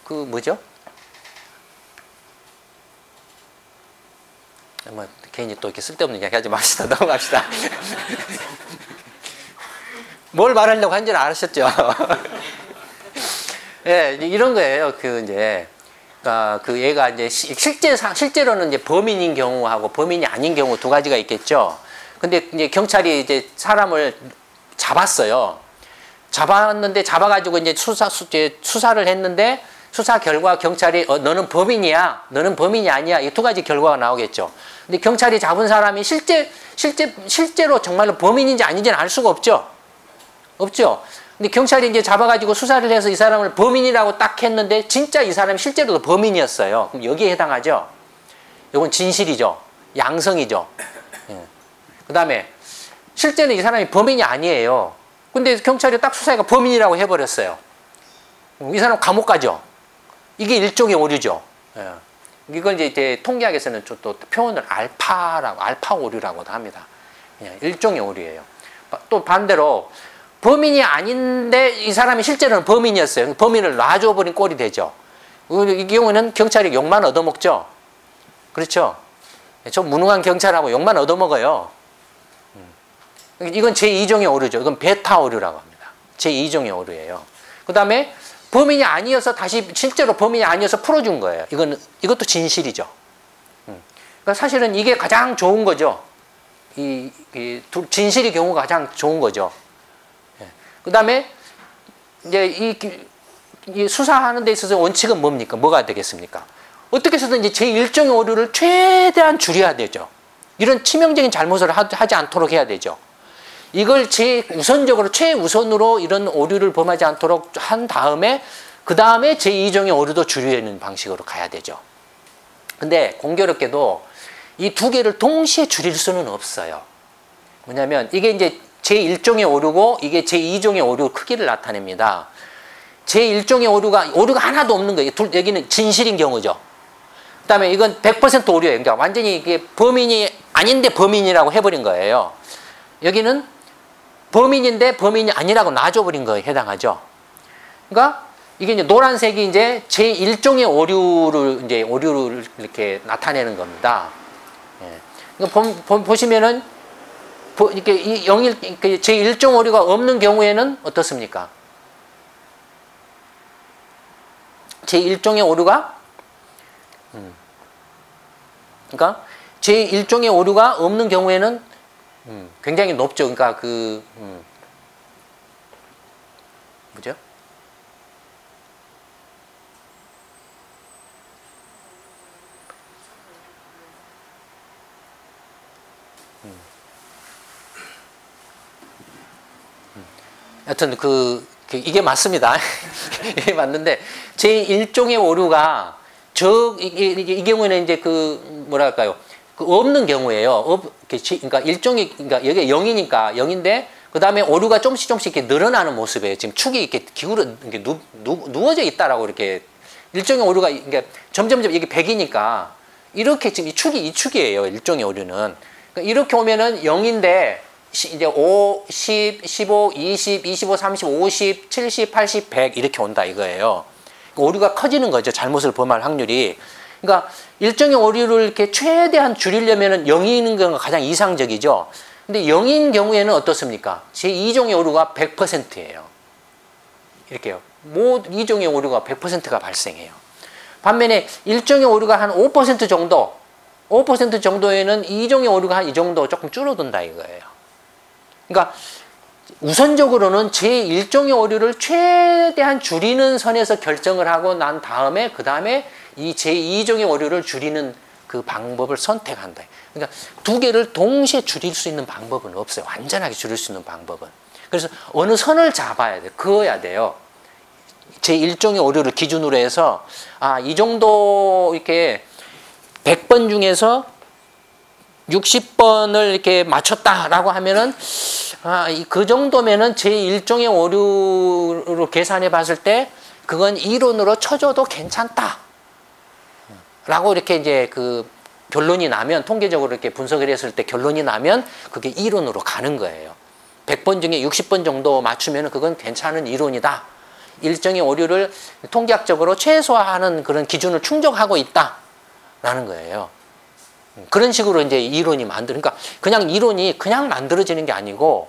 뭐죠? 뭐 괜히 또 이렇게 쓸데없는 이야기 하지 맙시다. 넘어갑시다. 뭘 말하려고 한지는 아셨죠? 예, 이런 거예요. 그 얘가 이제 실제로는 이제 범인인 경우하고 범인이 아닌 경우 두 가지가 있겠죠. 근데 이제 경찰이 이제 사람을 잡았어요. 잡았는데 잡아가지고 이제 수사를 했는데 수사 결과 경찰이 너는 범인이야, 너는 범인이 아니야, 이 두 가지 결과가 나오겠죠. 근데 경찰이 잡은 사람이 실제로 정말로 범인인지 아닌지는 알 수가 없죠. 근데 경찰이 이제 잡아가지고 수사를 해서 이 사람을 범인이라고 딱 했는데 진짜 이 사람이 실제로도 범인이었어요. 그럼 여기에 해당하죠. 이건 진실이죠. 양성이죠. 예. 그 다음에 실제는 이 사람이 범인이 아니에요. 근데 경찰이 딱 수사해가 범인이라고 해버렸어요. 이 사람 감옥 가죠. 이게 일종의 오류죠. 예. 이걸 이제 통계학에서는 또 표현을 알파 오류라고도 합니다. 예. 일종의 오류예요. 또 반대로 범인이 아닌데 이 사람이 실제로는 범인이었어요. 범인을 놔줘버린 꼴이 되죠. 이 경우에는 경찰이 욕만 얻어먹죠. 그렇죠? 좀 무능한 경찰하고 욕만 얻어먹어요. 이건 제2종의 오류죠. 이건 베타 오류라고 합니다. 제2종의 오류예요. 그 다음에 범인이 아니어서 다시 실제로 범인이 아니어서 풀어준 거예요. 이것도 진실이죠. 그러니까 사실은 이게 가장 좋은 거죠. 진실의 경우가 가장 좋은 거죠. 그 다음에 이제 이 수사하는 데 있어서 원칙은 뭡니까? 뭐가 되겠습니까? 어떻게 해서든 이제 제1종의 오류를 최대한 줄여야 되죠. 이런 치명적인 잘못을 하지 않도록 해야 되죠. 이걸 최우선으로 이런 오류를 범하지 않도록 한 다음에 그 다음에 제2종의 오류도 줄이는 방식으로 가야 되죠. 근데 공교롭게도 이 두 개를 동시에 줄일 수는 없어요. 뭐냐면 이게 이제 제1종의 오류고 이게 제2종의 오류 크기를 나타냅니다. 제1종의 오류가 하나도 없는 거예요. 여기는 진실인 경우죠. 그 다음에 이건 100% 오류예요. 그러니까 완전히 이게 범인이 아닌데 범인이라고 해버린 거예요. 여기는 범인인데 범인이 아니라고 놔줘버린 거에 해당하죠. 그러니까 이게 이제 노란색이 이제 제1종의 오류를 이렇게 나타내는 겁니다. 예. 그러니까 보시면은 이렇게 제1종 오류가 없는 경우에는 어떻습니까? 제1종의 오류가 그러니까 제1종의 오류가 없는 경우에는 굉장히 높죠. 그러니까 뭐죠? 하여튼 이게 맞습니다. 이게 맞는데 제1종의 오류가 이 경우에는 이제 뭐랄까요? 없는 경우예요. 그러니까 그러니까 여기 0이니까 0인데 그 다음에 오류가 조금씩 이렇게 늘어나는 모습이에요. 지금 축이 이렇게 이렇게 누워져 있다라고 이렇게 일종의 오류가 이게 점점 이게 100이니까 이렇게 지금 이 축이에요. 일종의 오류는. 그러니까 이렇게 오면은 0인데 이제 5, 10, 15, 20, 25, 30, 50, 70, 80, 100 이렇게 온다 이거예요. 오류가 커지는 거죠. 잘못을 범할 확률이. 그러니까 일종의 오류를 이렇게 최대한 줄이려면은 0이 있는 경우가 가장 이상적이죠. 근데 0인 경우에는 어떻습니까? 제2종의 오류가 100%예요. 이렇게요. 모든 2종의 오류가 100%가 발생해요. 반면에 1종의 오류가 한 5% 정도, 5% 정도에는 2종의 오류가 한 이 정도 조금 줄어든다 이거예요. 그러니까 우선적으로는 제1종의 오류를 최대한 줄이는 선에서 결정을 하고 난 다음에 그 다음에 이 제2종의 오류를 줄이는 그 방법을 선택한다. 그러니까 두 개를 동시에 줄일 수 있는 방법은 없어요. 완전하게 줄일 수 있는 방법은. 그래서 어느 선을 잡아야 돼요. 그어야 돼요. 제1종의 오류를 기준으로 해서 이 정도 이렇게 100번 중에서 60번을 이렇게 맞췄다라고 하면은 그 정도면은 제1종의 오류로 계산해 봤을 때 그건 이론으로 쳐줘도 괜찮다 라고 이렇게 이제 결론이 나면 통계적으로 이렇게 분석을 했을 때 결론이 나면 그게 이론으로 가는 거예요. 100번 중에 60번 정도 맞추면은 그건 괜찮은 이론이다. 일정의 오류를 통계학적으로 최소화하는 그런 기준을 충족하고 있다라는 거예요. 그런 식으로 이제 이론이 그러니까 그냥 이론이 그냥 만들어지는 게 아니고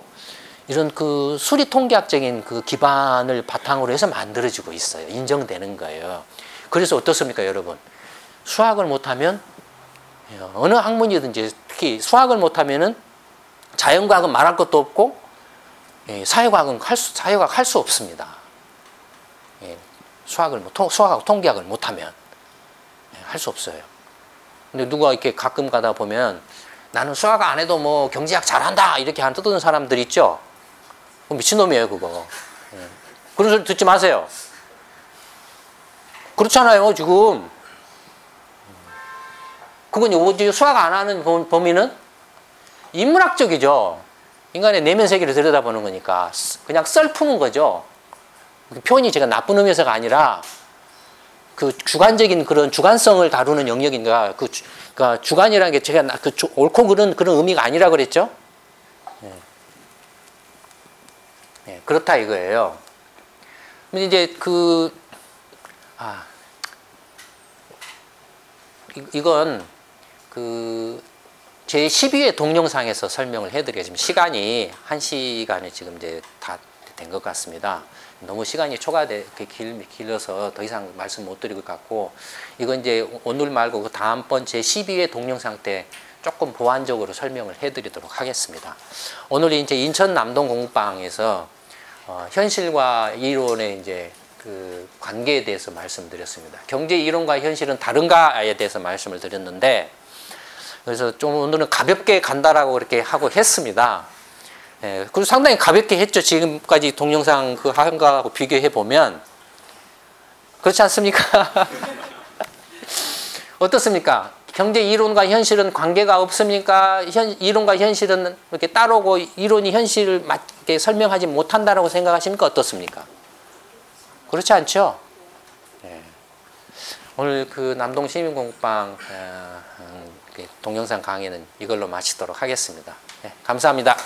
이런 그 수리 통계학적인 그 기반을 바탕으로 해서 만들어지고 있어요. 인정되는 거예요. 그래서 어떻습니까, 여러분? 수학을 못하면 어느 학문이든지 특히 수학을 못하면은 자연과학은 말할 것도 없고 사회과학은 사회과학 할 수 없습니다. 수학하고 통계학을 못하면 할 수 없어요. 근데 누가 이렇게 가끔 가다 보면 나는 수학 안 해도 뭐 경제학 잘한다 이렇게 떠드는 사람들 있죠. 미친놈이에요, 그거. 그런 소리 듣지 마세요. 그렇잖아요, 지금. 그건 오직 수학 안 하는 범위는 인문학적이죠. 인간의 내면 세계를 들여다보는 거니까 그냥 썰 푸는 거죠. 표현이 제가 나쁜 의미에서가 아니라 그 주관적인 그런 주관성을 다루는 영역인가, 그러니까 주관이라는 게 제가 옳고 그런 의미가 아니라 그랬죠. 그렇다 이거예요. 근데 이제 이건 제 12회 동영상에서 설명을 해드려요. 지금 시간이 1시간이 지금 이제 다 된 것 같습니다. 너무 시간이 길어서 더 이상 말씀 못 드릴 것 같고, 이건 이제 오늘 말고 그 다음번 제 12회 동영상 때 조금 보완적으로 설명을 해드리도록 하겠습니다. 오늘 이제 인천 남동 공부방에서 현실과 이론의 이제 그 관계에 대해서 말씀드렸습니다. 경제 이론과 현실은 다른가에 대해서 말씀을 드렸는데, 그래서 오늘은 가볍게 간다라고 그렇게 하고 했습니다. 그리고 상당히 가볍게 했죠. 지금까지 동영상 그 한 거하고 비교해 보면. 그렇지 않습니까? 어떻습니까? 경제 이론과 현실은 관계가 없습니까? 이론과 현실은 이렇게 따르고 이론이 현실을 맞게 설명하지 못한다라고 생각하십니까? 어떻습니까? 그렇지 않죠? 오늘 그 남동 시민공부방 동영상 강의는 이걸로 마치도록 하겠습니다. 감사합니다.